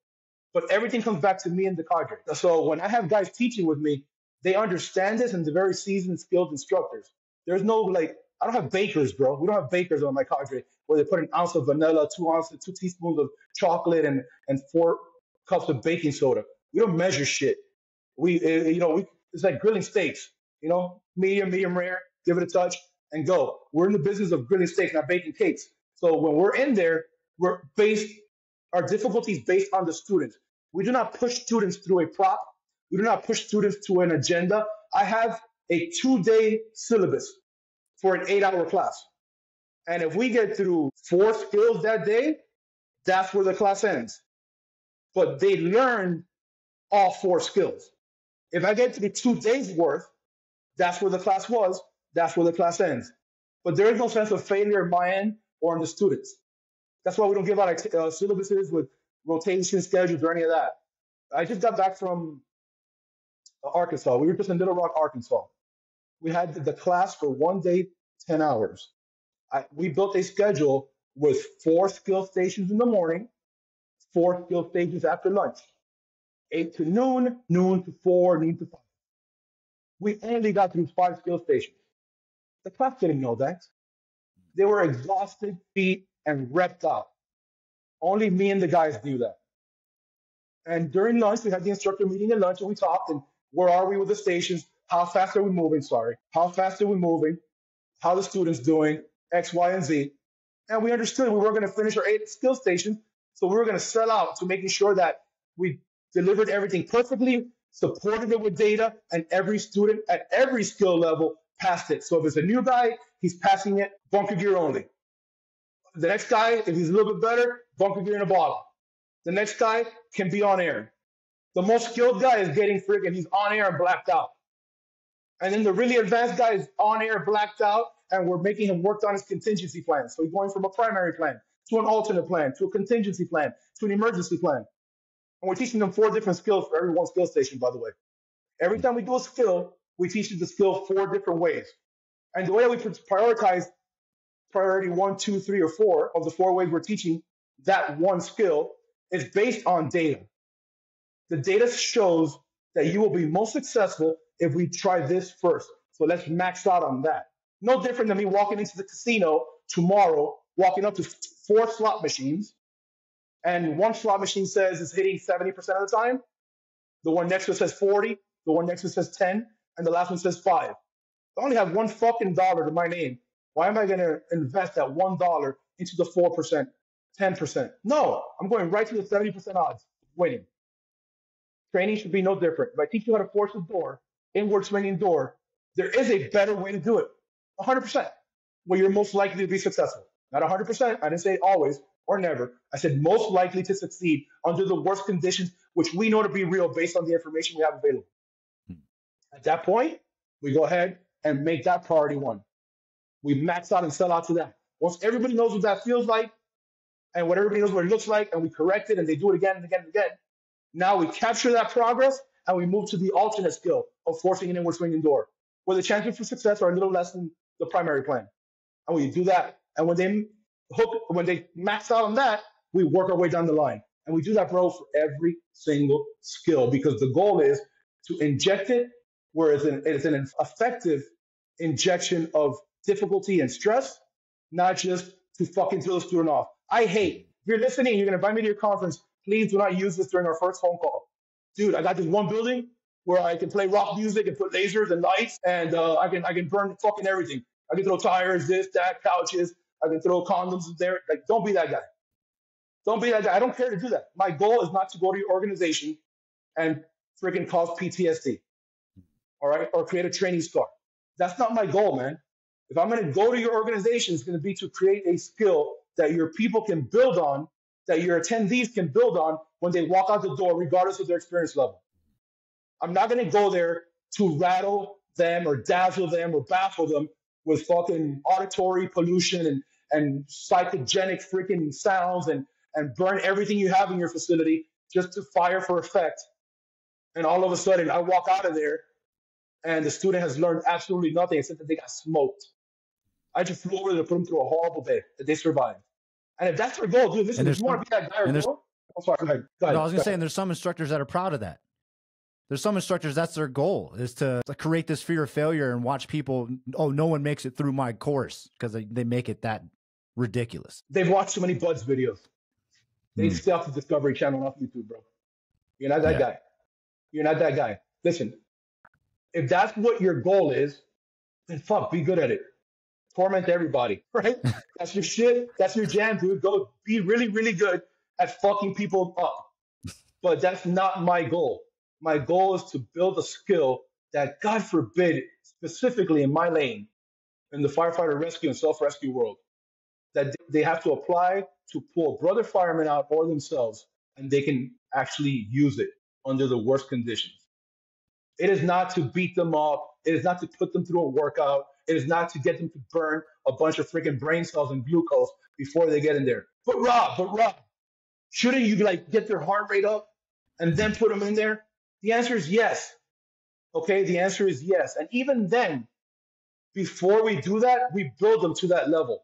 But everything comes back to me and the cadre. So when I have guys teaching with me, they understand this and they're very seasoned, skilled instructors. There's no like, I don't have bakers, bro. We don't have bakers on my cadre where they put an ounce of vanilla, 2 ounces, 2 teaspoons of chocolate, and 4 cups of baking soda. We don't measure shit. It's like grilling steaks. Medium rare. Give it a touch and go. We're in the business of grilling steaks, not baking cakes. So when we're in there, our difficulty is based on the students. We do not push students through a prop. We do not push students to an agenda. I have a 2-day syllabus for an 8-hour class. And if we get through 4 skills that day, that's where the class ends. But they learn all 4 skills. If I get to the 2 days worth, that's where the class was, that's where the class ends. But there is no sense of failure in my end or in the students. That's why we don't give out syllabuses with rotation schedules or any of that. I just got back from Arkansas. We were just in Little Rock, Arkansas. We had the class for 1 day, 10 hours. We built a schedule with 4 skill stations in the morning, 4 skill stations after lunch, 8 to noon, noon to 4, noon to 5. We only got through 5 skill stations. The class didn't know that. They were exhausted, beat, and repped out. Only me and the guys knew that. And during lunch, we had the instructor meeting at lunch, and we talked, and where are we with the stations? How fast are we moving? How fast are we moving? How the students doing? X, Y, and Z. And we understood we were going to finish our 8 skill stations, so we were going to sell out to making sure that we delivered everything perfectly, supported it with data, and every student at every skill level passed it. So if it's a new guy, he's passing it bunker gear only. The next guy, if he's a little bit better, bunker gear in a bottle. The next guy can be on air. The most skilled guy is getting friggin', he's on air and blacked out. And then the really advanced guy is on air, blacked out, and we're making him work on his contingency plan. So he's going from a primary plan to an alternate plan, to a contingency plan, to an emergency plan. And we're teaching them 4 different skills for every 1 skill station, by the way. Every time we do a skill, we teach them the skill 4 different ways. And the way that we prioritize priority 1, 2, 3, or 4 of the 4 ways we're teaching that one skill is based on data. The data shows that you will be most successful if we try this first. So let's max out on that. No different than me walking into the casino tomorrow, walking up to 4 slot machines, and one slot machine says it's hitting 70% of the time. The one next to it says 40. The one next to it says 10. And the last one says 5. I only have $1 fucking to my name. Why am I going to invest that $1 into the 4%, 10%? No, I'm going right to the 70% odds winning. Training should be no different. If I teach you how to force a door, inward swinging door, there is a better way to do it. 100%, where you're most likely to be successful. Not 100%. I didn't say always or never. I said most likely to succeed under the worst conditions, which we know to be real based on the information we have available. At that point, we go ahead and make that priority 1. We max out and sell out to that. Once everybody knows what that feels like and what everybody knows what it looks like, and we correct it and they do it again and again and again, now we capture that progress and we move to the alternate skill of forcing an inward swinging door, where the chances for success are a little less than the primary plan. And we do that. And when they max out on that, we work our way down the line. And we do that, bro, for every single skill, because the goal is to inject it where it's an effective injection of difficulty and stress, not just to fucking throw the student off. If you're listening, you're going to invite me to your conference, please do not use this during our first phone call. Dude, I got this one building where I can play rock music and put lasers and lights, and I can burn fucking everything. I can throw tires, this, that, couches. I can throw condoms in there. Like, don't be that guy. Don't be that guy. I don't care to do that. My goal is not to go to your organization and freaking cause PTSD, all right, or create a training scar. That's not my goal, man. If I'm going to go to your organization, it's going to be to create a skill that your people can build on, that your attendees can build on when they walk out the door, regardless of their experience level. I'm not going to go there to rattle them or dazzle them or baffle them with fucking auditory pollution and psychogenic freaking sounds and burn everything you have in your facility just to fire for effect. And all of a sudden, I walk out of there and the student has learned absolutely nothing except that they got smoked. I just flew over there to put them through a horrible day that they survived. And if that's their goal, dude, listen, if you want to be that guy or girl, I'm sorry, go ahead. No, I was going to say, and there's some instructors that are proud of that. There's some instructors, that's their goal, is to create this fear of failure and watch people, oh, no one makes it through my course, because they make it that ridiculous. They've watched so many Buds videos. They stay off the Discovery Channel, off YouTube, bro. You're not that guy. You're not that guy. Listen, if that's what your goal is, then fuck, be good at it. Torment everybody, right? That's your shit. That's your jam, dude. Go be really, really good at fucking people up. But that's not my goal. My goal is to build a skill that, God forbid, specifically in my lane, in the firefighter rescue and self-rescue world, that they have to apply to pull brother firemen out or themselves, and they can actually use it under the worst conditions. It is not to beat them up. It is not to put them through a workout. It is not to get them to burn a bunch of freaking brain cells and glucose before they get in there. But Rob, shouldn't you get their heart rate up and then put them in there? The answer is yes. Okay, the answer is yes. And even then, before we do that, we build them to that level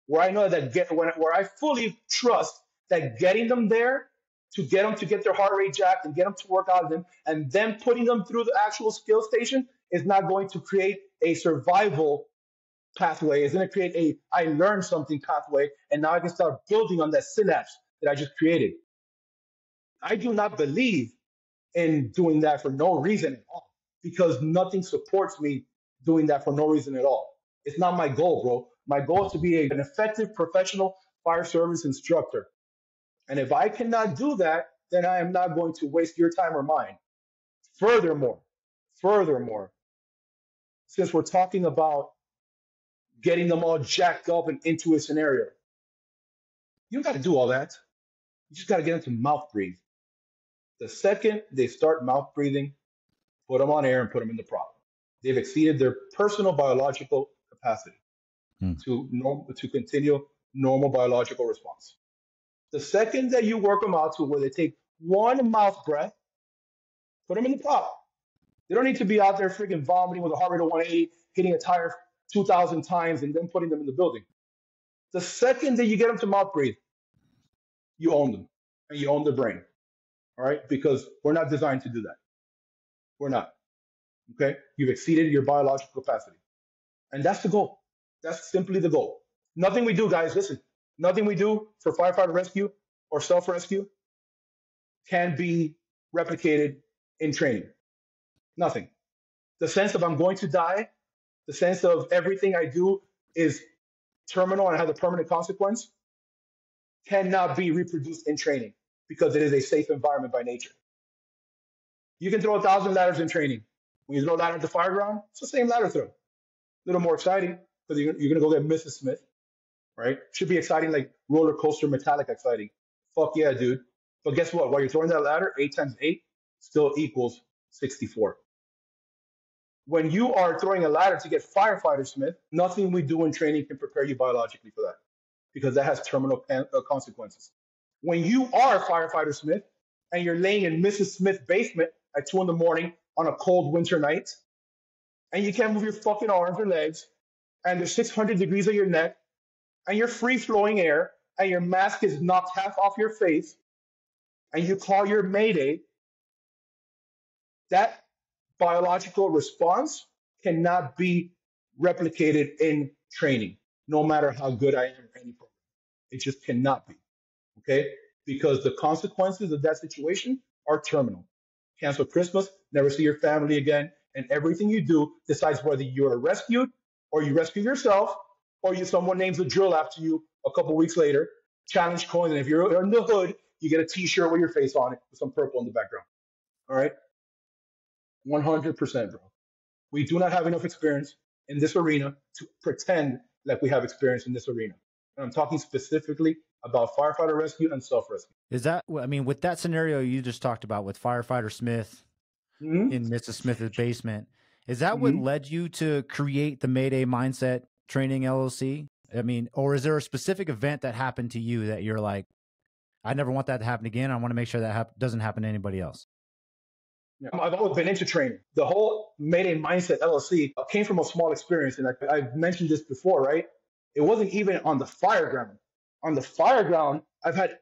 where I know where I fully trust that getting them there to get their heart rate jacked and get them to work out of them, and then putting them through the actual skill station is not going to create a survival pathway. It's going to create a I learned something pathway, and now I can start building on that synapse that I just created. I do not believe in doing that for no reason at all, because nothing supports me doing that for no reason at all. It's not my goal, bro. My goal is to be an effective professional fire service instructor. And if I cannot do that, then I am not going to waste your time or mine. Furthermore, since we're talking about getting them all jacked up and into a scenario, you don't got to do all that. You just got to get them to mouth breathe. The second they start mouth breathing, put them on air and put them in the prop. They've exceeded their personal biological capacity to continue normal biological response. The second that you work them out to where they take one mouth breath, put them in the prop. They don't need to be out there freaking vomiting with a heart rate of 180, hitting a tire 2,000 times, and then putting them in the building. The second that you get them to mouth breathe, you own them, and you own their brain. All right? Because we're not designed to do that. We're not. Okay? You've exceeded your biological capacity. And that's the goal. That's simply the goal. Nothing we do, guys, listen, nothing we do for firefighter rescue or self-rescue can be replicated in training. Nothing. The sense of I'm going to die, the sense of everything I do is terminal and has a permanent consequence, cannot be reproduced in training because it is a safe environment by nature. You can throw 1,000 ladders in training. When you throw a ladder at the fire ground, it's the same ladder throw. A little more exciting because you're going to go get Mrs. Smith, right? Should be exciting, like roller coaster metallic exciting. Fuck yeah, dude. But guess what? While you're throwing that ladder, 8 times 8 still equals 64. When you are throwing a ladder to get Firefighter Smith, nothing we do in training can prepare you biologically for that because that has terminal consequences. When you are Firefighter Smith and you're laying in Mrs. Smith's basement at 2 a.m. on a cold winter night and you can't move your fucking arms or legs and there's 600 degrees on your neck and you're free-flowing air and your mask is knocked half off your face and you call your Mayday, that biological response cannot be replicated in training, no matter how good I am in any program. It just cannot be, okay? Because the consequences of that situation are terminal. Cancel Christmas, never see your family again, and everything you do decides whether you're rescued or you rescue yourself or someone names a drill after you a couple weeks later, challenge coins, and if you're in the hood, you get a t-shirt with your face on it with some purple in the background, all right? 100%, bro. We do not have enough experience in this arena to pretend like we have experience in this arena. And I'm talking specifically about firefighter rescue and self-rescue. Is that, I mean, with that scenario you just talked about with Firefighter Smith in Mrs. Smith's basement, is that what led you to create the Mayday Mindset Training LLC? I mean, or is there a specific event that happened to you that you're like, I never want that to happen again. I want to make sure that doesn't happen to anybody else? I've always been into training. The whole Mayday Mindset LLC came from a small experience, and I've mentioned this before, right? It wasn't even on the fire ground. On the fire ground, I've had,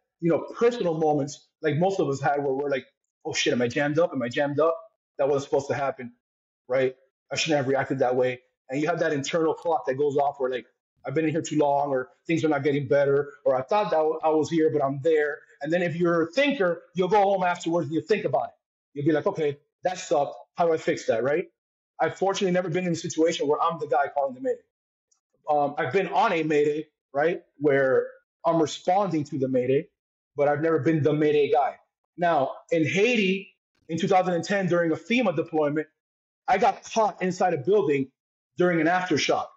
personal moments like most of us had where we're like, oh shit, am I jammed up? Am I jammed up? that wasn't supposed to happen, right? I shouldn't have reacted that way. And you have that internal clock that goes off where like, I've been in here too long, or things are not getting better, or I thought that I was here, but I'm there. And then if you're a thinker, you'll go home afterwards and you think about it. You'll be like, okay, that sucked. How do I fix that, right? I've fortunately never been in a situation where I'm the guy calling the Mayday. I've been on a Mayday, right, where I'm responding to the Mayday, but I've never been the Mayday guy. Now, in Haiti, in 2010, during a FEMA deployment, I got caught inside a building during an aftershock.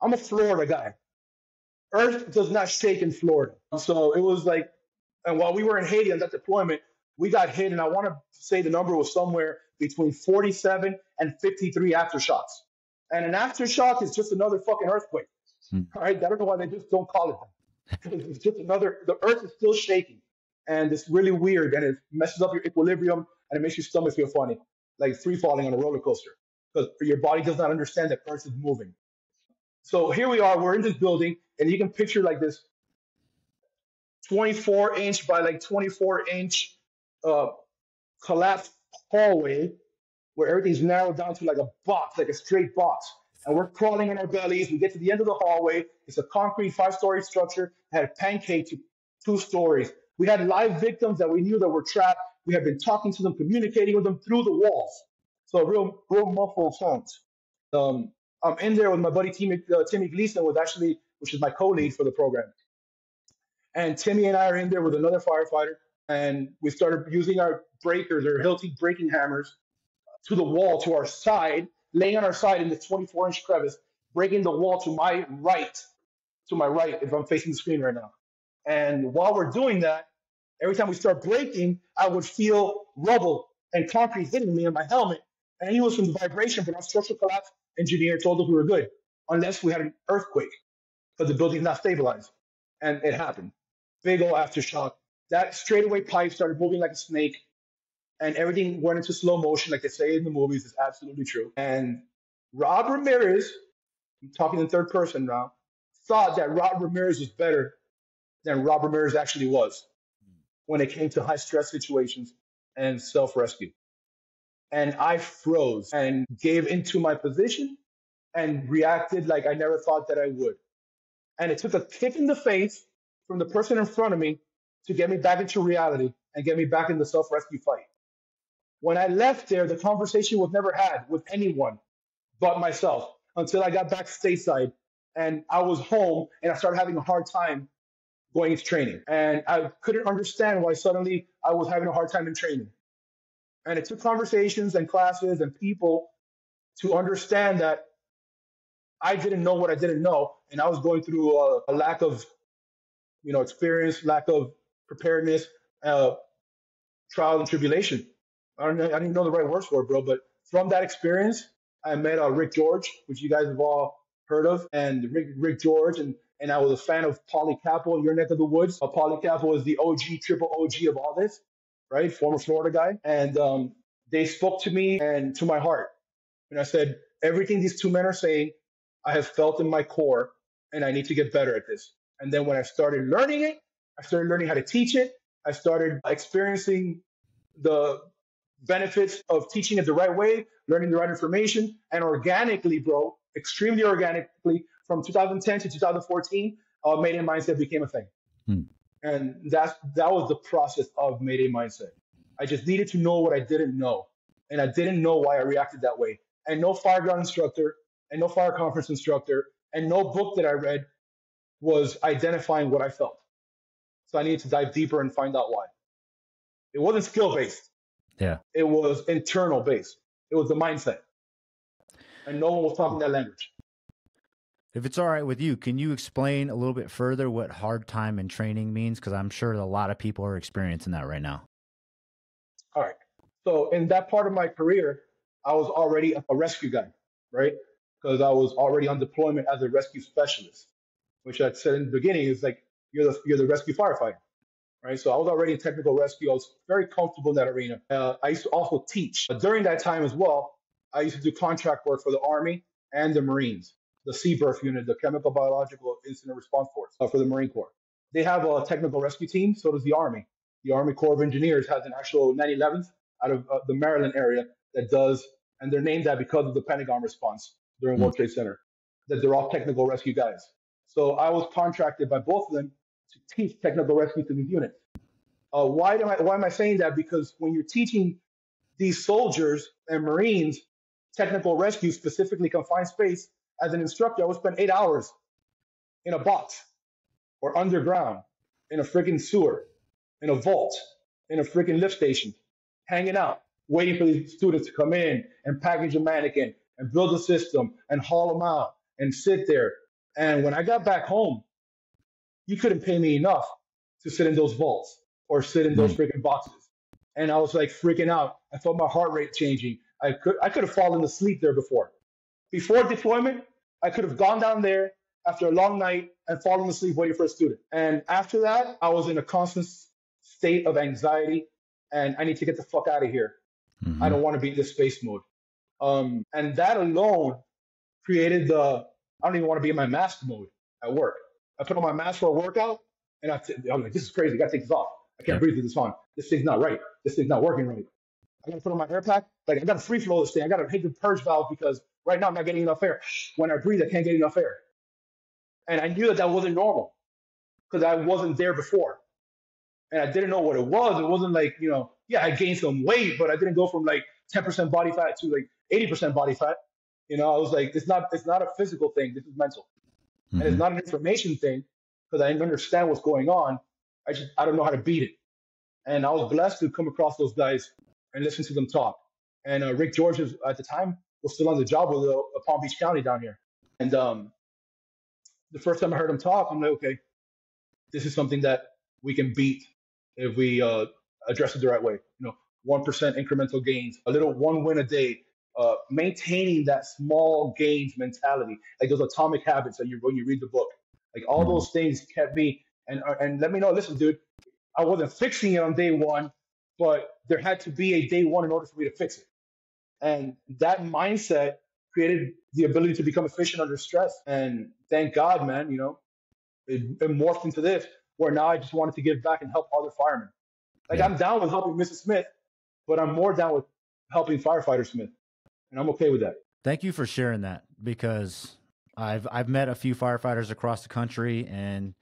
I'm a Florida guy. Earth does not shake in Florida. So it was like, and while we were in Haiti on that deployment, we got hit, and I want to say the number was somewhere between 47 and 53 aftershocks. And an aftershock is just another fucking earthquake. All right? I don't know why they just don't call it that. It's just another, the earth is still shaking. And it's really weird, and it messes up your equilibrium, and it makes your stomach feel funny, like free falling on a roller coaster, because your body does not understand that earth is moving. So here we are, we're in this building, and you can picture like this 24-inch by like 24-inch collapsed hallway where everything's narrowed down to like a box, like a straight box. And we're crawling on our bellies. We get to the end of the hallway. It's a concrete 5-story structure. It had a pancake to 2 stories. We had live victims that we knew that were trapped. We had been talking to them, communicating with them through the walls. So real muffled tones. I'm in there with my buddy Timmy Gleason, which is my co-lead for the program. And Timmy and I are in there with another firefighter, and we started using our breakers, or Hilti breaking hammers, to the wall to our side, laying on our side in the 24-inch crevice, breaking the wall to my right, if I'm facing the screen right now. And while we're doing that, every time we start breaking, I would feel rubble and concrete hitting me in my helmet. And it was from the vibration, but our structural collapse engineer told us we were good, unless we had an earthquake, because the building's not stabilized. And it happened. Big old aftershock. That straightaway pipe started moving like a snake, and everything went into slow motion, like they say in the movies. It's absolutely true. And Rob Ramirez, I'm talking in third person now, thought that Rob Ramirez was better than Rob Ramirez actually was when it came to high stress situations and self-rescue. And I froze and gave into my position and reacted like I never thought that I would. And it took a kick in the face from the person in front of me to get me back into reality and get me back in the self-rescue fight. When I left there, the conversation was never had with anyone but myself until I got back stateside and I was home and I started having a hard time going into training. And I couldn't understand why suddenly I was having a hard time in training. And it took conversations and classes and people to understand that I didn't know what I didn't know. And I was going through a lack of, experience, lack of preparedness, trial and tribulation. I didn't know the right words for it, bro. But from that experience, I met Rick George, which you guys have all heard of. And Rick George, and I was a fan of Paulie Capel in your neck of the woods. Paulie Capel is the OG, triple OG of all this, right? Former Florida guy. And they spoke to me and to my heart. And I said, everything these two men are saying, I have felt in my core, and I need to get better at this. And then when I started learning it, I started learning how to teach it. I started experiencing the benefits of teaching it the right way, learning the right information, and organically, bro, extremely organically, from 2010 to 2014, Mayday Mindset became a thing. And that was the process of Mayday Mindset. I just needed to know what I didn't know. And I didn't know why I reacted that way. And no fireground instructor, and no fire conference instructor, and no book that I read was identifying what I felt. So I needed to dive deeper and find out why. It wasn't skill-based. Yeah. It was internal-based. It was the mindset. And no one was talking that language. If it's all right with you, can you explain a little bit further what hard time in training means? Because I'm sure a lot of people are experiencing that right now. All right. So in that part of my career, I was already a rescue guy, right? Because I was already on deployment as a rescue specialist, which I said in the beginning is like, you're the rescue firefighter, right? So I was already in technical rescue. I was very comfortable in that arena. I used to also teach. But during that time as well, I used to do contract work for the Army and the Marines, the CBRF unit, the Chemical Biological Incident Response Force for the Marine Corps. They have a technical rescue team, so does the Army. The Army Corps of Engineers has an actual 911th out of the Maryland area that does, and they're named that because of the Pentagon response during World Trade Center, that they're all technical rescue guys. So I was contracted by both of them to teach technical rescue to these units. Why am I saying that? Because when you're teaching these soldiers and Marines technical rescue, specifically confined space, as an instructor, I would spend 8 hours in a box or underground in a freaking sewer, in a vault, in a freaking lift station, hanging out, waiting for these students to come in and package a mannequin and build a system and haul them out and sit there. And when I got back home, you couldn't pay me enough to sit in those vaults or sit in those freaking boxes. And I was like freaking out. I felt my heart rate changing. I could have fallen asleep there before. Before deployment, I could have gone down there after a long night and fallen asleep waiting for a student. And after that, I was in a constant state of anxiety and I need to get the fuck out of here. I don't want to be in this space mode. And that alone created I don't even want to be in my mask mode at work. I put on my mask for a workout and I'm like, this is crazy. I got to take this off. I can't breathe through this on. This thing's not right. This thing's not working right. I got to put on my air pack. Like I got to free flow this thing. I got to hit the purge valve because right now I'm not getting enough air. When I breathe, I can't get enough air. And I knew that wasn't normal because I wasn't there before. And I didn't know what it was. It wasn't like, yeah, I gained some weight, but I didn't go from like 10% body fat to like 80% body fat. I was like, it's not a physical thing. This is mental. And it's not an information thing because I didn't understand what's going on. I don't know how to beat it. And I was blessed to come across those guys and listen to them talk. And Rick George at the time was still on the job with Palm Beach County down here. And the first time I heard him talk, I'm like, okay, this is something that we can beat if we address it the right way. 1% incremental gains, a little one win a day, maintaining that small gains mentality, like those atomic habits that when you read the book, like all those things kept me and let me know, listen, dude, I wasn't fixing it on day one, but there had to be a day one in order for me to fix it. And that mindset created the ability to become efficient under stress. And thank God, man, it morphed into this where now I just wanted to give back and help other firemen. Like I'm down with helping Mrs. Smith, but I'm more down with helping Firefighter Smith. And I'm okay with that. Thank you for sharing that because I've met a few firefighters across the country and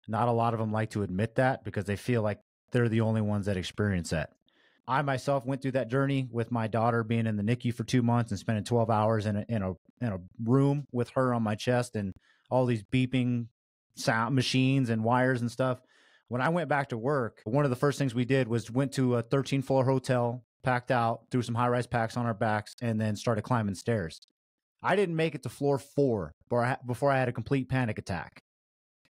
not a lot of them like to admit that because they feel like they're the only ones that experience that. I myself went through that journey with my daughter being in the NICU for 2 months and spending 12 hours in a room with her on my chest and all these beeping sound machines and wires and stuff. When I went back to work, one of the first things we did was went to a 13-floor hotel, packed out, threw some high-rise packs on our backs, and then started climbing stairs. I didn't make it to floor 4 before I had a complete panic attack.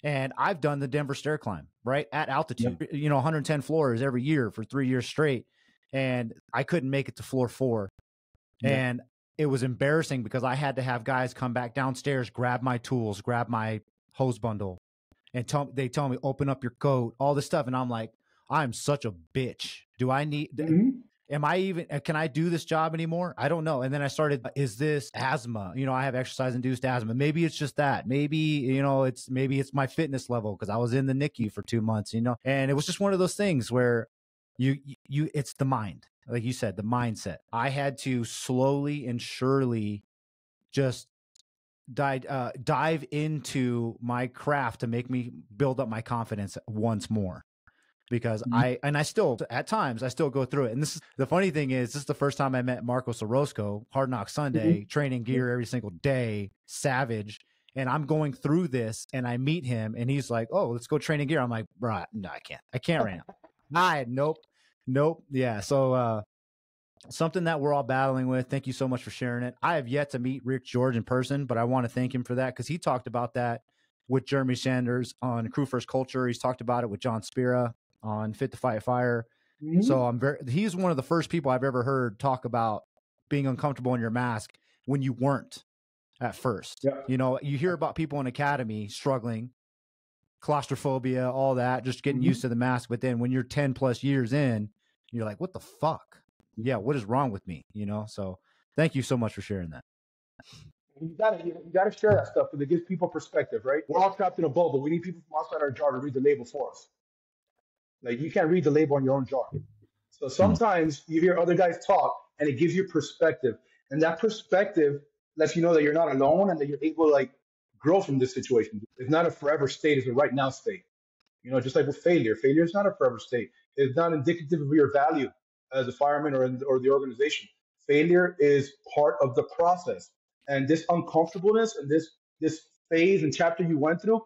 And I've done the Denver stair climb, right, at altitude, 110 floors every year for 3 years straight. And I couldn't make it to floor 4. Yeah. And it was embarrassing because I had to have guys come back downstairs, grab my tools, grab my hose bundle, and they tell me, open up your coat, all this stuff. And I'm like, I'm such a bitch. Do I need, can I do this job anymore? I don't know. And then I started, is this asthma? I have exercise induced asthma. Maybe it's just that. Maybe, it's my fitness level because I was in the NICU for 2 months, and it was just one of those things where it's the mind, like you said, the mindset. I had to slowly and surely just dive into my craft to make me build up my confidence once more. Because I still, at times, I still go through it. And this is the funny thing is, this is the first time I met Marcos Orozco, Hard Knock Sunday, training gear every single day, savage. And I'm going through this and I meet him and he's like, oh, let's go training gear. I'm like, bro, no, I can't right now. Nope. Yeah. So, something that we're all battling with. Thank you so much for sharing it. I have yet to meet Rick George in person, but I want to thank him for that because he talked about that with Jeremy Sanders on Crew First Culture. He's talked about it with John Spira on Fit to Fight Fire. So he's one of the first people I've ever heard talk about being uncomfortable in your mask when you weren't at first. Yeah. You hear about people in academy struggling, claustrophobia, all that, just getting used to the mask. But then when you're 10 plus years in, you're like, what the fuck? Yeah. What is wrong with me? So thank you so much for sharing that. You gotta share that stuff because it gives people perspective, right? We're all trapped in a bubble. We need people from outside our jar to read the label for us. Like you can't read the label on your own jar. So sometimes you hear other guys talk and it gives you perspective. And that perspective lets you know that you're not alone and that you're able to like grow from this situation. It's not a forever state, it's a right now state. You know, just like with failure. Failure is not a forever state. It's not indicative of your value as a fireman or the organization. Failure is part of the process. And this uncomfortableness and this phase and chapter you went through,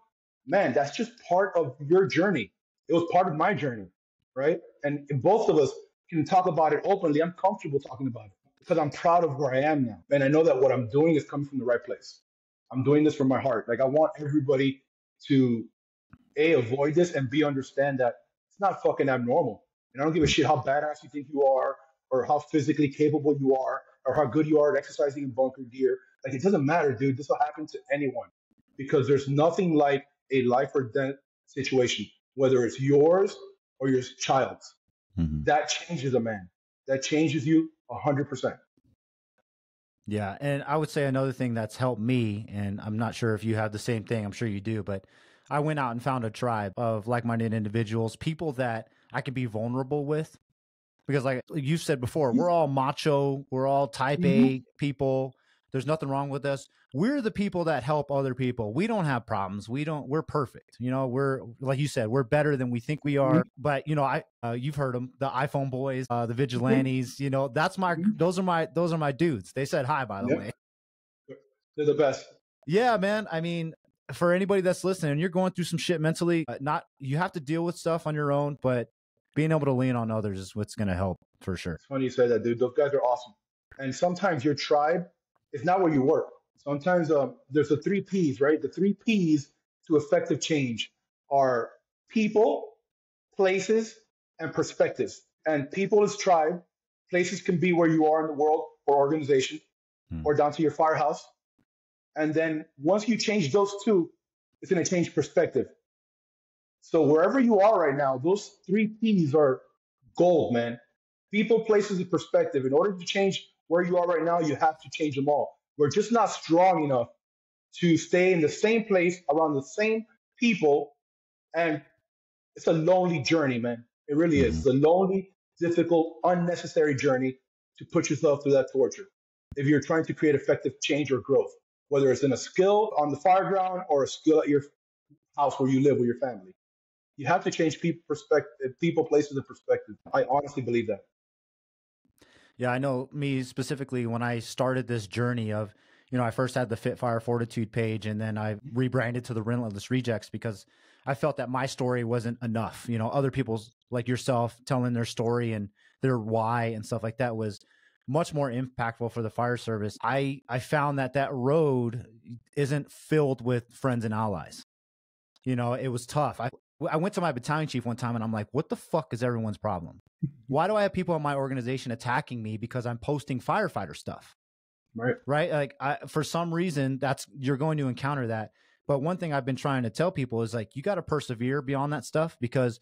man, that's just part of your journey. It was part of my journey, right? And both of us can talk about it openly. I'm comfortable talking about it because I'm proud of where I am now. And I know that what I'm doing is coming from the right place. I'm doing this from my heart. Like I want everybody to avoid this and understand that it's not fucking abnormal. And I don't give a shit how badass you think you are or how physically capable you are or how good you are at exercising in bunker gear. Like it doesn't matter, dude. This will happen to anyone because there's nothing like a life or death situation, whether it's yours or your child's. Mm-hmm. That changes a man. That changes you 100%. Yeah. And I would say another thing that's helped me, and I'm not sure if you have the same thing, I'm sure you do, but I went out and found a tribe of like-minded individuals, people that I can be vulnerable with. Because like you said before, we're all macho, we're all type A people. There's nothing wrong with us. We're the people that help other people. We don't have problems. We're perfect. You know, we're, like you said, we're better than we think we are. But, you know, you've heard them, the iPhone boys, the vigilantes, you know, those are my dudes. They said hi, by the way. They're the best. Yeah, man. I mean, for anybody that's listening and you're going through some shit mentally, you have to deal with stuff on your own, but being able to lean on others is what's going to help for sure. It's funny you say that, dude. Those guys are awesome. And sometimes your tribe is not where you work. Sometimes there's the 3 Ps, right? The 3 Ps to effective change are people, places, and perspectives. And people is tribe. Places can be where you are in the world or organization or down to your firehouse. And then once you change those 2, it's going to change perspective. So wherever you are right now, those 3 Ps are gold, man. People, places, and perspective. In order to change where you are right now, you have to change them all. We're just not strong enough to stay in the same place around the same people. And it's a lonely journey, man. It really is. It's a lonely, difficult, unnecessary journey to put yourself through that torture if you're trying to create effective change or growth, whether it's in a skill on the fire ground or a skill at your house where you live with your family. You have to change people, places, and perspective. I honestly believe that. Yeah, I know me specifically when I started this journey of, you know, I first had the Fit Fire Fortitude page and then I rebranded to the Relentless Rejects because I felt that my story wasn't enough. You know, other people's like yourself telling their story and their why and stuff like that was much more impactful for the fire service. I found that road isn't filled with friends and allies. You know, it was tough. I went to my battalion chief one time and I'm like, what the fuck is everyone's problem? Why do I have people in my organization attacking me because I'm posting firefighter stuff? Right. Like for some reason you're going to encounter that. But one thing I've been trying to tell people is like, you got to persevere beyond that stuff because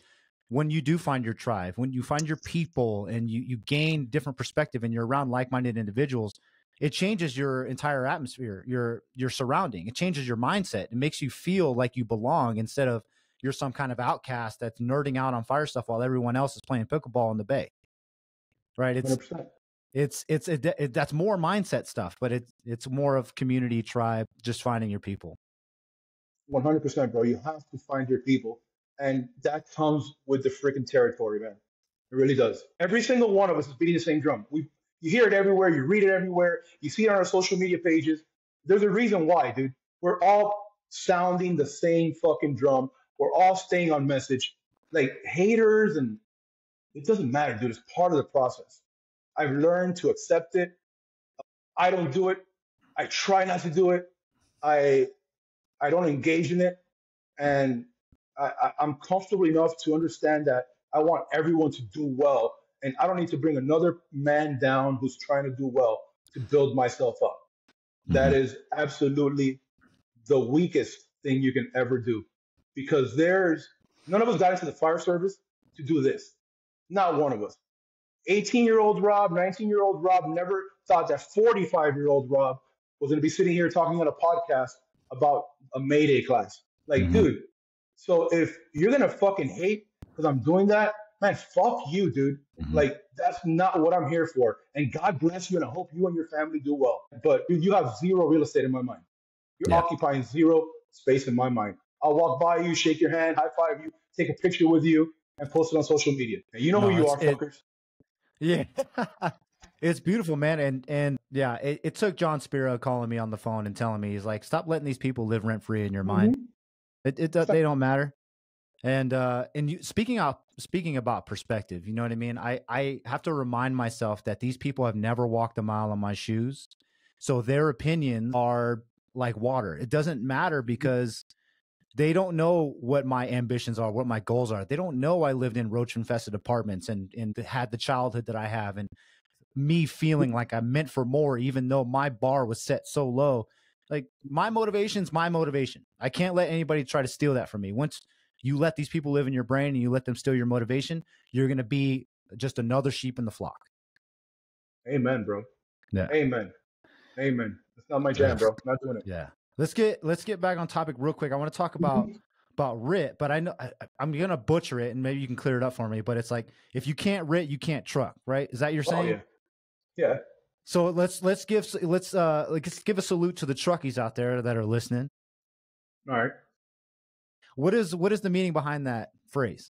when you do find your tribe, when you find your people and you gain different perspective and you're around like-minded individuals, it changes your entire atmosphere, your surrounding. It changes your mindset. It makes you feel like you belong instead of you're some kind of outcast that's nerding out on fire stuff while everyone else is playing pickleball in the bay. Right. That's more mindset stuff, but it's more of community, tribe, just finding your people. 100%, bro. You have to find your people. And that comes with the freaking territory, man. It really does. Every single one of us is beating the same drum. You hear it everywhere. You read it everywhere. You see it on our social media pages. There's a reason why, dude. We're all sounding the same fucking drum. We're all staying on message. Like haters, and it doesn't matter, dude. It's part of the process. I've learned to accept it. I don't do it. I try not to do it. I don't engage in it. And I'm comfortable enough to understand that I want everyone to do well. And I don't need to bring another man down who's trying to do well to build myself up. That is absolutely the weakest thing you can ever do. Because none of us got into the fire service to do this. Not one of us. 18-year-old Rob, 19-year-old Rob never thought that 45-year-old Rob was going to be sitting here talking on a podcast about a Mayday class. Like, dude, so if you're going to fucking hate because I'm doing that, man, fuck you, dude. Like, That's not what I'm here for. And God bless you, and I hope you and your family do well. But you have zero real estate in my mind. You're Yeah. occupying zero space in my mind. I'll walk by you, shake your hand, high five you, take a picture with you, and post it on social media. And you know who you are, fuckers. Yeah. It's beautiful, man. And yeah, it took John Spiro calling me on the phone and telling me, he's like, stop letting these people live rent free in your mind. They don't matter. And you speaking about perspective, you know what I mean? I have to remind myself that these people have never walked a mile in my shoes. So their opinions are like water. It doesn't matter because they don't know what my ambitions are, what my goals are. They don't know I lived in roach infested apartments and had the childhood that I have, and me feeling like I'm meant for more, even though my bar was set so low. Like, my motivation's my motivation. I can't let anybody try to steal that from me. Once you let these people live in your brain and you let them steal your motivation, you're going to be just another sheep in the flock. Amen, bro. Yeah. Amen. That's not my jam, bro. Not doing it. Yeah. Let's get back on topic real quick. I want to talk about RIT, but I know I'm going to butcher it and maybe you can clear it up for me, but it's like, if you can't RIT, you can't truck, right? Is that you're saying? Oh, yeah. So let's give a salute to the truckies out there that are listening. All right. What is the meaning behind that phrase?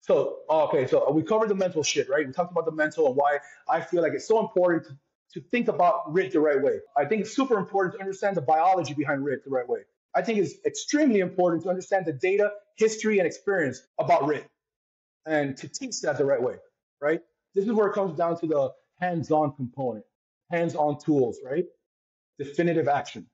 So we covered the mental shit, right? We talked about the mental and why I feel like it's so important to think about RIT the right way. I think it's super important to understand the biology behind RIT the right way. I think it's extremely important to understand the data, history, and experience about RIT and to teach that the right way, right? This is where it comes down to the hands-on component, hands-on tools, right? Definitive action.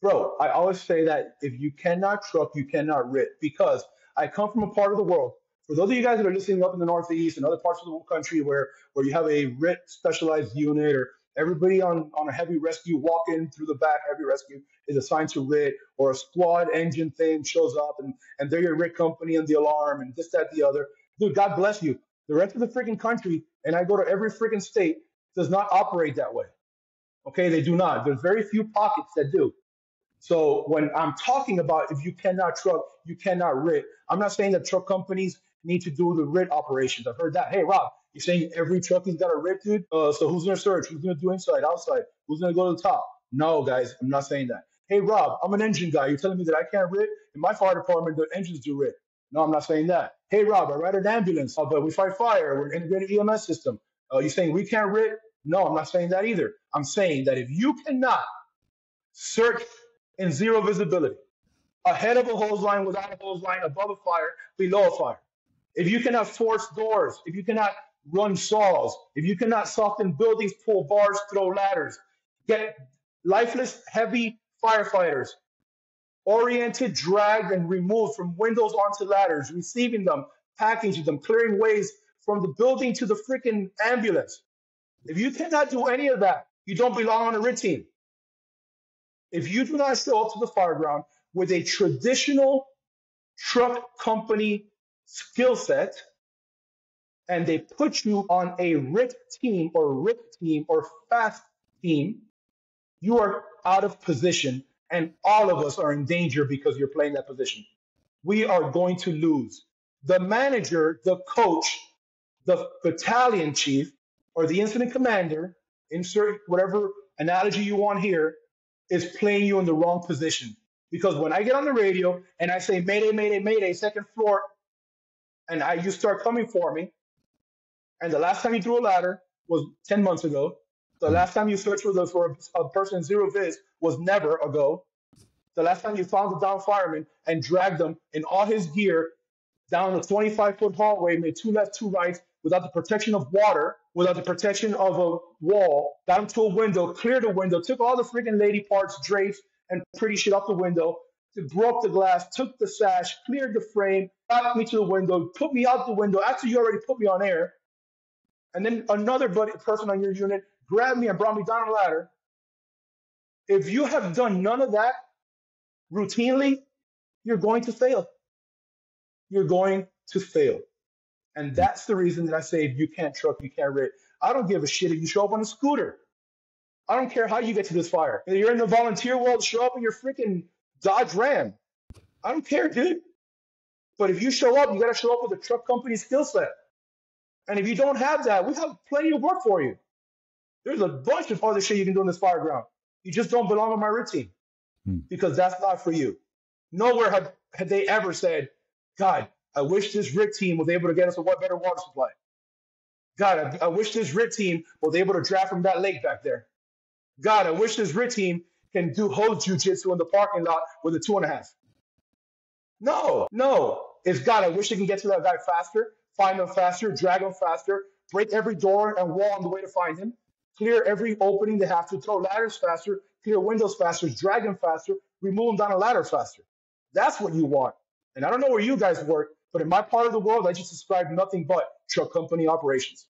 Bro, I always say that if you cannot truck, you cannot RIT, because I come from a part of the world. For those of you guys that are listening up in the Northeast and other parts of the country where you have a RIT specialized unit, or everybody on a heavy rescue walking through the back, heavy rescue is assigned to RIT, or a squad engine thing shows up and they're your RIT company and the alarm and this, that, the other. Dude, God bless you. The rest of the freaking country, and I go to every freaking state, does not operate that way. Okay, they do not. There's very few pockets that do. So when I'm talking about if you cannot truck, you cannot RIT, I'm not saying that truck companies need to do the RIT operations. I've heard that. Hey, Rob, you're saying every truckie's got a RIT, dude? So who's going to search? Who's going to do inside, outside? Who's going to go to the top? No, guys, I'm not saying that. Hey, Rob, I'm an engine guy. You're telling me that I can't RIT? In my fire department, the engines do RIT. No, I'm not saying that. Hey, Rob, I ride an ambulance, but we fight fire. We're an integrated EMS system. You're saying we can't RIT? No, I'm not saying that either. I'm saying that if you cannot search in zero visibility, ahead of a hose line, without a hose line, above a fire, below a fire, if you cannot force doors, if you cannot run saws, if you cannot soften buildings, pull bars, throw ladders, get lifeless, heavy firefighters oriented, dragged, and removed from windows onto ladders, receiving them, packaging them, clearing ways from the building to the freaking ambulance. If you cannot do any of that, you don't belong on a RIT team. If you do not show up to the fire ground with a traditional truck company skill set, and they put you on a RIT team or fast team, you are out of position, and all of us are in danger because you're playing that position. We are going to lose. The manager, the coach, the battalion chief, or the incident commander, insert whatever analogy you want here, is playing you in the wrong position. Because when I get on the radio and I say, Mayday, Mayday, Mayday, second floor, and you start coming for me, and the last time you threw a ladder was 10 months ago, the last time you searched for a person in zero viz was never ago, the last time you found a down fireman and dragged them in all his gear down a 25-foot hallway, made two left, two rights, without the protection of water, without the protection of a wall, down to a window, cleared a window, took all the freaking lady parts, drapes, and pretty shit off the window, broke the glass, took the sash, cleared the frame, got me to the window, put me out the window after you already put me on air, and then another person on your unit grabbed me and brought me down a ladder. If you have done none of that routinely, you're going to fail. You're going to fail. And that's the reason that I say if you can't truck, you can't RIT. I don't give a shit if you show up on a scooter. I don't care how you get to this fire. If you're in the volunteer world, show up in your freaking Dodge Ram. I don't care, dude. But if you show up, you got to show up with a truck company skill set. And if you don't have that, we have plenty of work for you. There's a bunch of other shit you can do in this fire ground. You just don't belong on my RIT team because that's not for you. Nowhere had they ever said, God, I wish this RIT team was able to get us a better water supply. God, I wish this RIT team was able to draft from that lake back there. God, I wish this RIT team can do hose jujitsu in the parking lot with a 2.5. No. It's God, I wish they can get to that guy faster, find him faster, drag him faster, break every door and wall on the way to find him, clear every opening they have to, throw ladders faster, clear windows faster, drag him faster, remove him down a ladder faster. That's what you want. And I don't know where you guys work, but in my part of the world, I just describe nothing but truck company operations.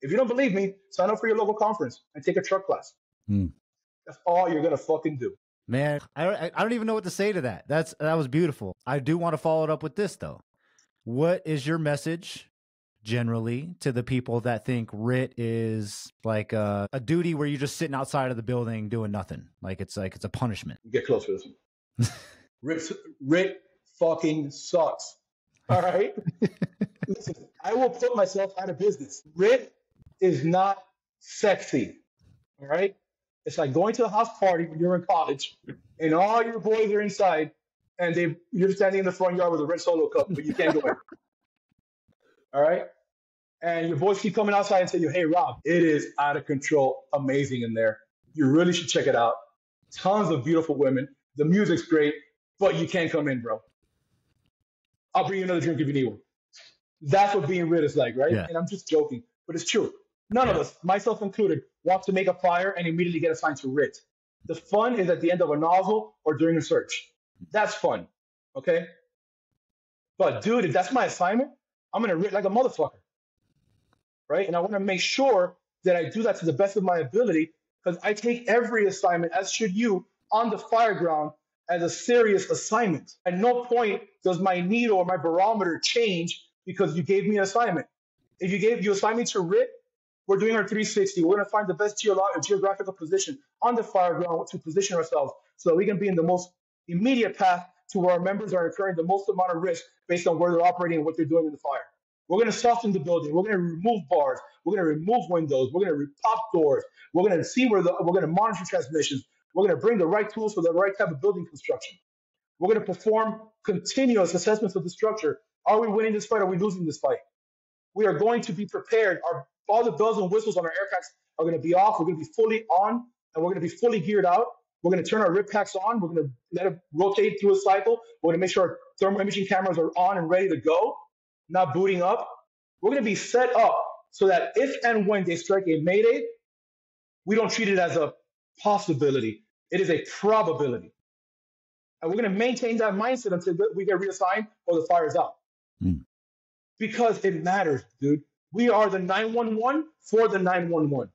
If you don't believe me, sign up for your local conference and take a truck class. That's all you're gonna fucking do. Man, I don't even know what to say to that. That was beautiful. I do want to follow it up with this though. What is your message generally to the people that think RIT is like a duty where you're just sitting outside of the building doing nothing? Like it's a punishment. Get close for this one. RIT fucking sucks. All right? Listen, I will put myself out of business. RIT is not sexy. All right? It's like going to a house party when you're in college and all your boys are inside and you're standing in the front yard with a red Solo cup, but you can't go in. All right? And your boys keep coming outside and say, hey, Rob, it is out of control, amazing in there. You really should check it out. Tons of beautiful women. The music's great, but you can't come in, bro. I'll bring you another drink if you need one. That's what being RIT is like, right? Yeah. And I'm just joking, but it's true. None of us, myself included, want to make a fire and immediately get assigned to RIT. The fun is at the end of a nozzle or during a search. That's fun, okay? But dude, if that's my assignment, I'm going to RIT like a motherfucker, right? And I want to make sure that I do that to the best of my ability because I take every assignment, as should you, on the fire ground as a serious assignment. At no point does my needle or my barometer change because you gave me an assignment. If you assign me to RIT, we're doing our 360. We're going to find the best geographical position on the fire ground to position ourselves so that we can be in the most immediate path to where our members are incurring the most amount of risk based on where they're operating and what they're doing in the fire. We're going to soften the building. We're going to remove bars. We're going to remove windows. We're going to pop doors. We're going to see we're going to monitor transmissions. We're going to bring the right tools for the right type of building construction. We're going to perform continuous assessments of the structure. Are we winning this fight? Are we losing this fight? We are going to be prepared. All the bells and whistles on our air packs are going to be off. We're going to be fully on, and we're going to be fully geared out. We're going to turn our RIT packs on. We're going to let it rotate through a cycle. We're going to make sure our thermal imaging cameras are on and ready to go, not booting up. We're going to be set up so that if and when they strike a mayday, we don't treat it as a possibility. It is a probability. And we're going to maintain that mindset until we get reassigned or the fire's out. Because it matters, dude. We are the 911 for the 911.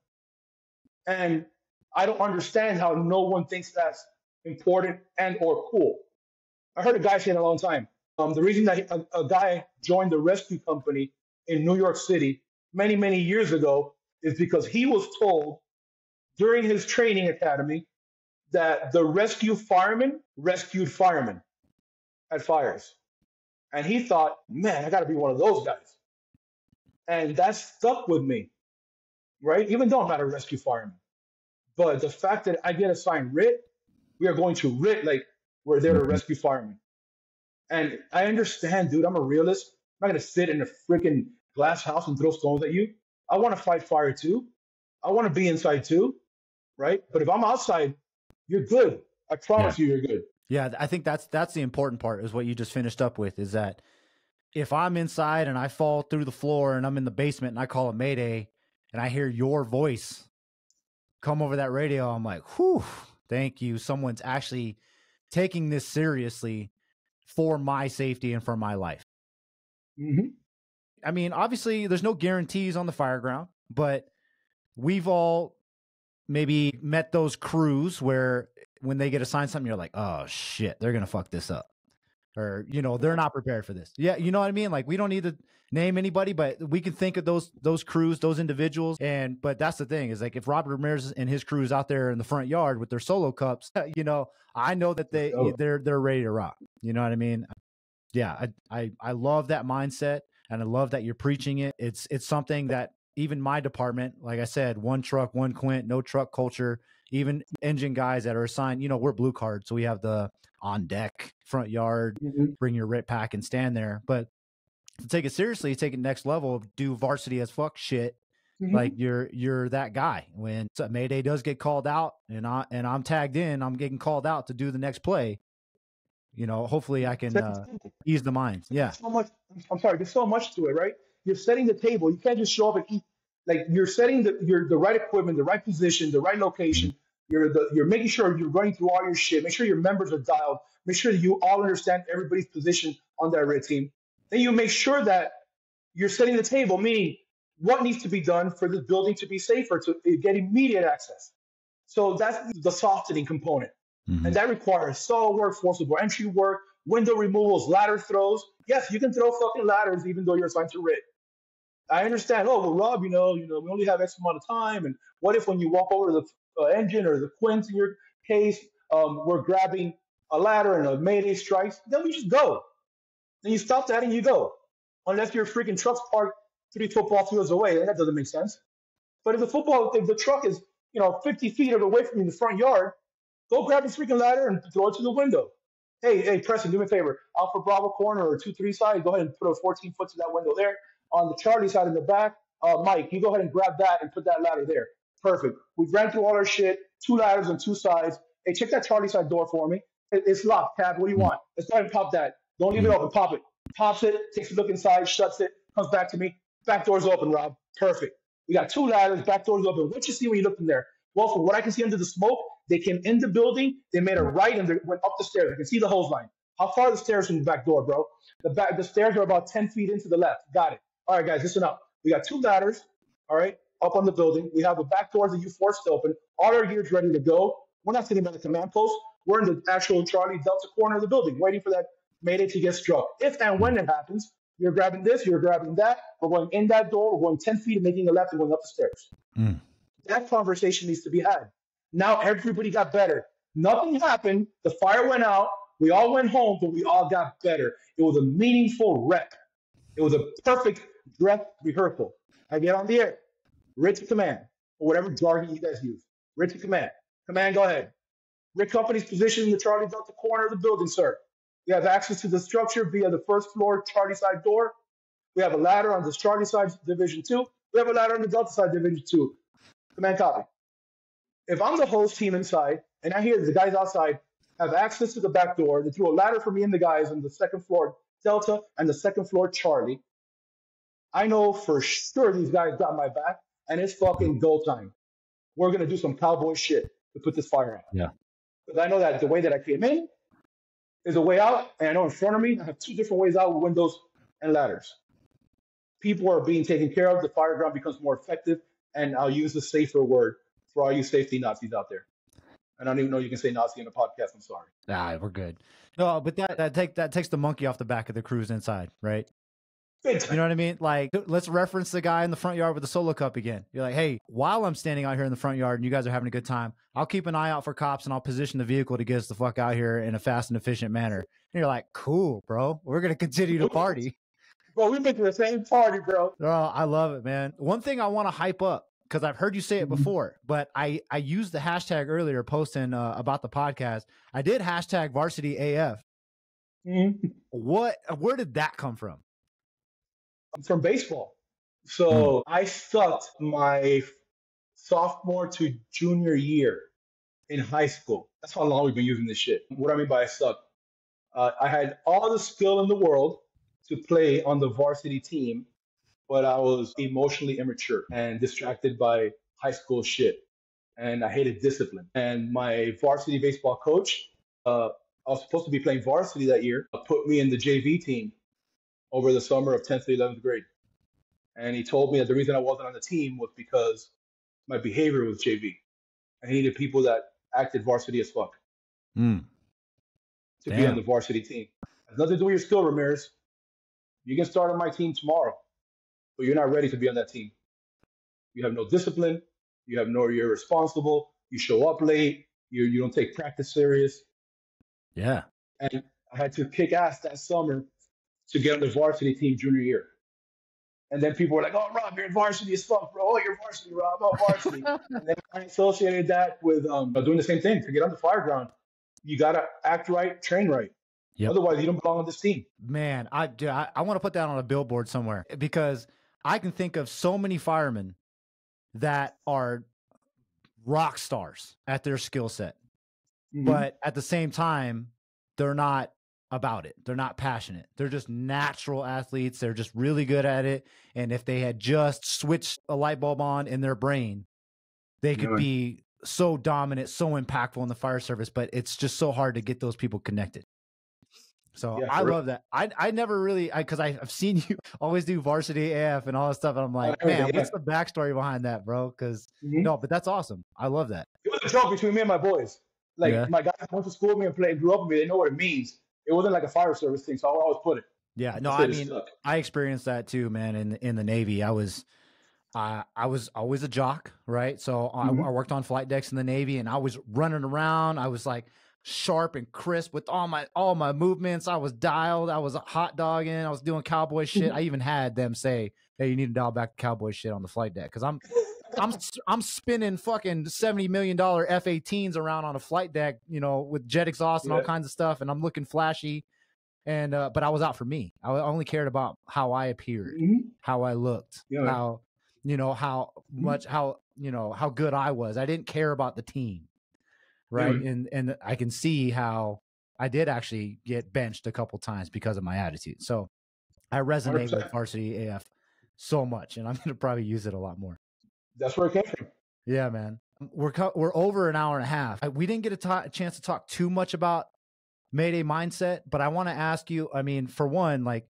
And I don't understand how no one thinks that's important and or cool. I heard a guy say it a long time. The reason that a guy joined the rescue company in New York City many, many years ago is because he was told during his training academy that the rescue firemen rescued firemen at fires. And he thought, man, I got to be one of those guys. And that stuck with me, right? Even though I'm not a rescue fireman. But the fact that I get assigned RIT, we are going to RIT like we're there to rescue firemen. And I understand, dude, I'm a realist. I'm not going to sit in a freaking glass house and throw stones at you. I want to fight fire too. I want to be inside too, right? But if I'm outside, you're good. I promise you, you're good. Yeah, I think that's the important part is what you just finished up with, is that if I'm inside and I fall through the floor and I'm in the basement and I call it Mayday and I hear your voice come over that radio, I'm like, whew, thank you. Someone's actually taking this seriously for my safety and for my life. I mean, obviously there's no guarantees on the fire ground, but we've all maybe met those crews where when they get assigned something, you're like, oh shit, they're going to fuck this up. Or, you know, they're not prepared for this. Yeah. You know what I mean? Like, we don't need to name anybody, but we can think of those crews, those individuals. But that's the thing is, like, if Rob Ramirez and his crews out there in the front yard with their Solo cups, you know, I know that they're ready to rock. You know what I mean? Yeah. I love that mindset. and I love that you're preaching it. It's something that even my department, like I said, one truck, one quint, no truck culture, even engine guys that are assigned, we're blue card. So we have the on deck, front yard, bring your RIT pack and stand there. But to take it seriously, take it next level, do varsity as fuck shit. Like you're that guy. When Mayday does get called out and I'm tagged in, I'm getting called out to do the next play. Hopefully I can ease the minds. Yeah. So much. I'm sorry. There's so much to it, right? You're setting the table. You can't just show up and eat. Like you're setting the right equipment, the right position, the right location. You're making sure you're running through all your shit. Make sure your members are dialed. Make sure that you all understand everybody's position on that red team. Then you make sure that you're setting the table, meaning what needs to be done for the building to be safer, to get immediate access. So that's the softening component. And that requires saw work, forcible entry work, window removals, ladder throws. Yes, you can throw fucking ladders even though you're assigned to RIT. I understand. Oh, well, Rob, we only have X amount of time. And what if when you walk over to the engine or the quint in your case, we're grabbing a ladder and a Mayday strikes? Then we just go. Then you stop that and you go. Unless your freaking truck's parked 3 football fields away, then that doesn't make sense. But if the truck is 50 feet away from you in the front yard, go grab the freaking ladder and throw it to the window. Hey, Preston, do me a favor. Alpha Bravo corner or 2-3 side, go ahead and put a 14 foot to that window there. On the Charlie side in the back, Mike, you go ahead and grab that and put that ladder there. Perfect. We've ran through all our shit, 2 ladders on 2 sides. Hey, check that Charlie side door for me. It's locked, Tab. What do you want? Let's go ahead and pop that. Don't leave it open. Pop it. Pops it, takes a look inside, shuts it, comes back to me. Back door's open, Rob. Perfect. We got 2 ladders, back door's open. What you see when you look in there? Well, from what I can see under the smoke, they came in the building, they made a right, and they went up the stairs. I can see the hose line. How far are the stairs from the back door, bro? The stairs are about 10 feet into the left. Got it. All right, guys, listen up. We got 2 ladders, all right, up on the building. We have the back doors that you forced open. All our gear's ready to go. We're not sitting by the command post. We're in the actual Charlie Delta corner of the building, waiting for that Mayday to get struck. If and when it happens, you're grabbing this, you're grabbing that. We're going in that door. We're going 10 feet and making a left and going up the stairs. That conversation needs to be had. Now everybody got better. Nothing happened. The fire went out. We all went home, but we all got better. It was a meaningful rep. It was a perfect dress rehearsal. I get on the air. RIT to command, or whatever jargon you guys use. RIT to command. Command, go ahead. RIT company's position in the Charlie Delta corner of the building, sir. We have access to the structure via the first floor Charlie side door. We have a ladder on the Charlie side Division 2. We have a ladder on the Delta side Division 2. Command, copy. If I'm the host team inside and I hear the guys outside have access to the back door, they threw a ladder for me and the guys on the second floor Delta and the second floor Charlie, I know for sure these guys got my back and it's fucking go time. We're going to do some cowboy shit to put this fire out. Yeah. Because I know that the way that I came in is a way out, and I know in front of me I have 2 different ways out with windows and ladders. People are being taken care of. The fire ground becomes more effective, and I'll use the safer word for all you safety Nazis out there. I don't even know you can say Nazi in a podcast. I'm sorry. We're good. No, but that takes the monkey off the back of the cruise inside, right? You know what I mean? Like, let's reference the guy in the front yard with the solo cup again. You're like, hey, while I'm standing out here in the front yard and you guys are having a good time, I'll keep an eye out for cops and I'll position the vehicle to get us the fuck out here in a fast and efficient manner. And you're like, cool, bro. We're going to continue to party. Bro, we've been to the same party, bro. Oh, I love it, man. One thing I want to hype up, because I've heard you say it before, but I used the hashtag earlier posting about the podcast. I did hashtag Varsity AF. Where did that come from? From baseball. So I sucked my sophomore to junior year in high school. That's how long we've been using this shit. What I mean by I suck, I had all the skill in the world to play on the varsity team, but I was emotionally immature and distracted by high school shit. And I hated discipline. And my varsity baseball coach, I was supposed to be playing varsity that year, put me in the JV team over the summer of 10th to 11th grade. And he told me that the reason I wasn't on the team was because my behavior was JV. I needed people that acted varsity as fuck to be on the varsity team. It has nothing to do with your skill, Ramirez. You can start on my team tomorrow, but you're not ready to be on that team. You have no discipline. You're irresponsible. You show up late. You don't take practice serious. Yeah. And I had to kick ass that summer to get on the varsity team junior year. And then people were like, "Oh, Rob, you're varsity as fuck, bro. Oh, you're varsity, Rob. Oh, varsity." And then I associated that with doing the same thing. To get on the fire ground, you gotta act right, train right. Yep. Otherwise, you don't belong on this team. Man, I want to put that on a billboard somewhere, because I can think of so many firemen that are rock stars at their skill set, but at the same time, they're not about it. They're not passionate. They're just natural athletes. They're just really good at it. And if they had just switched a light bulb on in their brain, they could be so dominant, so impactful in the fire service, but it's just so hard to get those people connected. So yeah, I love that. I never really, because I've seen you always do varsity AF and all that stuff. And I'm like, man, what's the backstory behind that, bro? Because no, but that's awesome. I love that. It was a joke between me and my boys. Like my guys went to school with me and played, grew up with me. They know what it means. It wasn't like a fire service thing, so I would always put it. Yeah, no, I mean, I experienced that too, man. In the Navy, I was always a jock, right? So I worked on flight decks in the Navy, and I was running around. I was like sharp and crisp with all my movements. I was dialed. I was hot dogging. I was doing cowboy shit. I even had them say, "Hey, you need to dial back the cowboy shit on the flight deck," because I'm spinning fucking $70 million F-18s around on a flight deck, with jet exhaust and all kinds of stuff, and I'm looking flashy. And but I was out for me. I only cared about how I appeared, how I looked, how much how good I was. I didn't care about the team, right? And I can see how I did actually get benched a couple times because of my attitude. So I resonate 100%. With varsity AF so much, and I'm going to probably use it a lot more. That's where it came from. Yeah, man. We're over an hour and a half. We didn't get a chance to talk too much about Mayday Mindset, but I want to ask you, I mean, for one, like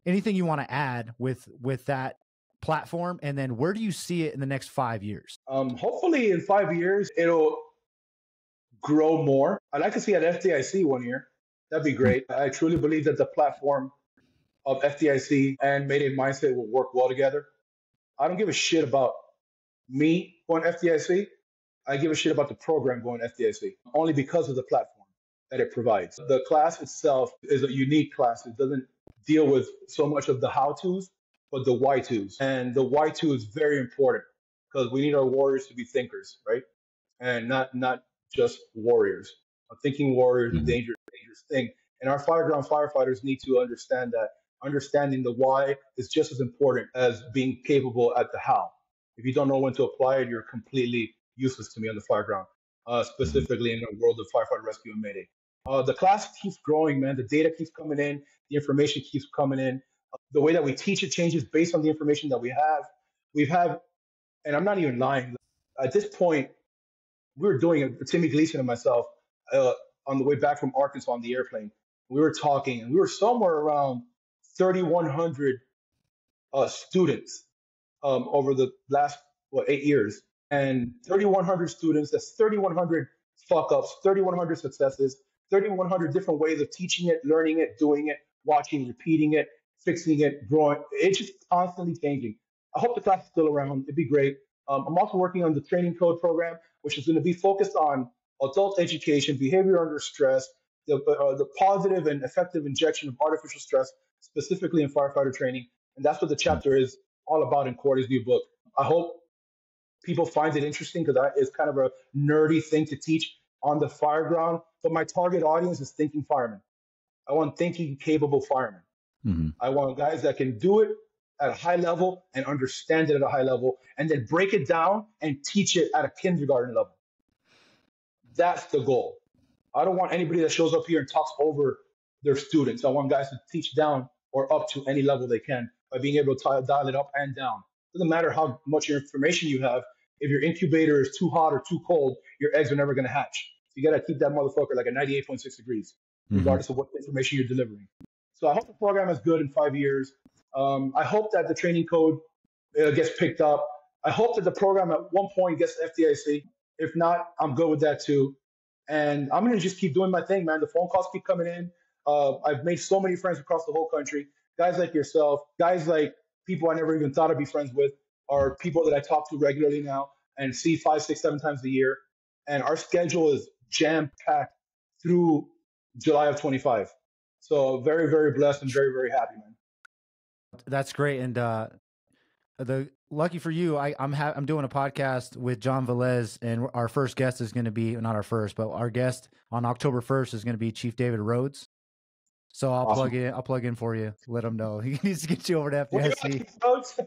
anything you want to add with that platform, and then where do you see it in the next 5 years? Hopefully in 5 years, it'll grow more. I'd like to see it at FDIC 1 year. That'd be great. I truly believe that the platform of FDIC and Mayday Mindset will work well together. I don't give a shit about me going FDIC. I give a shit about the program going FDIC, only because of the platform that it provides. The class itself is a unique class. It doesn't deal with so much of the how-tos, but the why-tos. And the why-to is very important, because we need our warriors to be thinkers, right? And not just warriors. A thinking warrior is a dangerous thing. And our fireground firefighters need to understand that. Understanding the why is just as important as being capable at the how. If you don't know when to apply it, you're completely useless to me on the fireground, specifically in the world of firefighter rescue and Mayday. The class keeps growing, man. The data keeps coming in. The information keeps coming in. The way that we teach it changes based on the information that we have. We've had, and I'm not even lying, at this point, we were doing it, Timmy Gleason and myself, on the way back from Arkansas on the airplane. We were talking, and we were somewhere around 3,100 students over the last 8 years, and 3,100 students. That's 3,100 fuck ups, 3,100 successes, 3,100 different ways of teaching it, learning it, doing it, watching, repeating it, fixing it, growing. It's just constantly changing. I hope the class is still around. It'd be great. I'm also working on the training code program, which is going to be focused on adult education, behavior under stress, the positive and effective injection of artificial stress, specifically in firefighter training. And that's what the chapter is all about in Cordy's new book. I hope people find it interesting, because it's kind of a nerdy thing to teach on the fire ground. But my target audience is thinking firemen. I want thinking, capable firemen. I want guys that can do it at a high level and understand it at a high level, and then break it down and teach it at a kindergarten level. That's the goal. I don't want anybody that shows up here and talks over their students. I want guys to teach down or up to any level they can by being able to dial it up and down. Doesn't matter how much information you have. If your incubator is too hot or too cold, your eggs are never going to hatch. So you got to keep that motherfucker like at 98.6 degrees, regardless of what information you're delivering. So I hope the program is good in 5 years. I hope that the training code gets picked up. I hope that the program at one point gets to FDIC. If not, I'm good with that too. And I'm going to just keep doing my thing, man. The phone calls keep coming in. I've made so many friends across the whole country. Guys like yourself, guys like people I never even thought I'd be friends with, are people that I talk to regularly now and see 5, 6, 7 times a year. And our schedule is jam-packed through July of 25. So very, very blessed and very, very happy, man. That's great. And lucky for you, I'm doing a podcast with John Velez, and our first guest is going to be, not our first, but our guest on October 1st is going to be Chief David Rhodes. So I'll plug in for you. Let him know he needs to get you over to FDIC.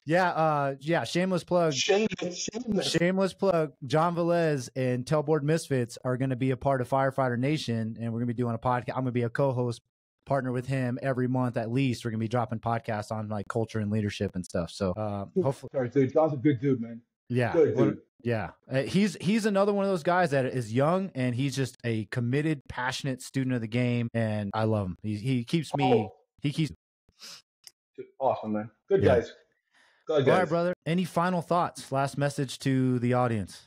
Yeah. Shameless plug. Shameless plug. John Velez and Tailboard Misfits are going to be a part of Firefighter Nation, and we're going to be doing a podcast. I'm going to be a co-host, partner with him every month at least. We're going to be dropping podcasts on like culture and leadership and stuff. So hopefully, sorry, dude. John's a good dude, man. Yeah, good dude. Yeah, he's another one of those guys that is young, and he's just a committed, passionate student of the game, and I love him. He keeps me. He keeps. Awesome, man. Good guys. Good guys. All right, brother. Any final thoughts? Last message to the audience.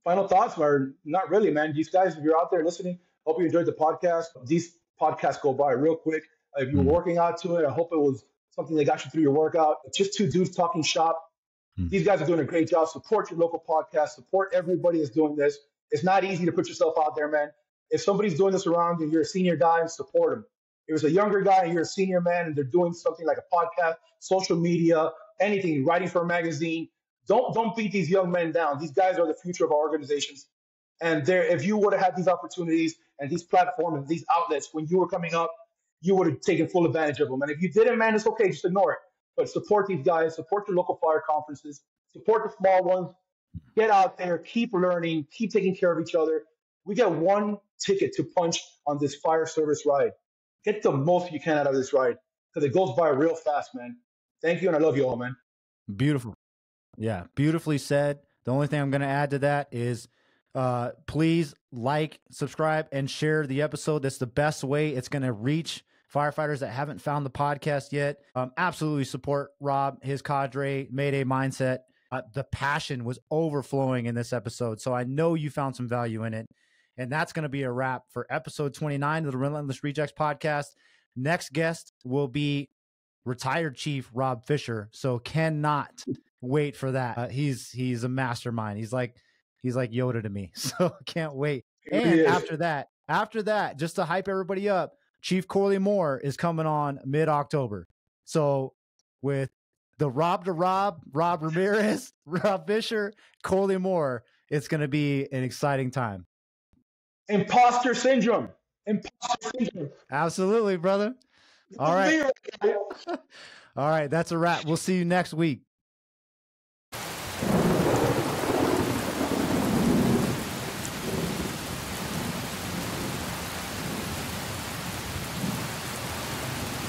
Final thoughts are not really, man. These guys, if you're out there listening, hope you enjoyed the podcast. These podcasts go by real quick. If you're working out to it, I hope it was something that got you through your workout. Just two dudes talking shop. These guys are doing a great job. Support your local podcast. Support everybody that's doing this. It's not easy to put yourself out there, man. If somebody's doing this around and you're a senior guy, support them. If it's a younger guy and you're a senior man and they're doing something like a podcast, social media, anything, writing for a magazine, don't beat these young men down. These guys are the future of our organizations. And if you would have had these opportunities and these platforms and these outlets when you were coming up, you would have taken full advantage of them. And if you didn't, man, it's okay. Just ignore it. But support these guys, support your local fire conferences, support the small ones, get out there, keep learning, keep taking care of each other. We get one ticket to punch on this fire service ride. Get the most you can out of this ride because it goes by real fast, man. Thank you, and I love you all, man. Beautiful. Yeah, beautifully said. The only thing I'm going to add to that is please like, subscribe, and share the episode. That's the best way it's going to reach firefighters that haven't found the podcast yet. Absolutely support Rob, his cadre, Mayday Mindset. The passion was overflowing in this episode, so I know you found some value in it. And that's going to be a wrap for episode 29 of the Relentless Rejects podcast. Next guest will be retired Chief Rob Fisher, so cannot wait for that. He's a mastermind. He's like Yoda to me, so can't wait. And after that, just to hype everybody up, Chief Corley Moore is coming on mid-October. So with the Rob Ramirez, Rob Fisher, Corley Moore, it's going to be an exciting time. Imposter syndrome. Absolutely, brother. All right. All right. That's a wrap. We'll see you next week.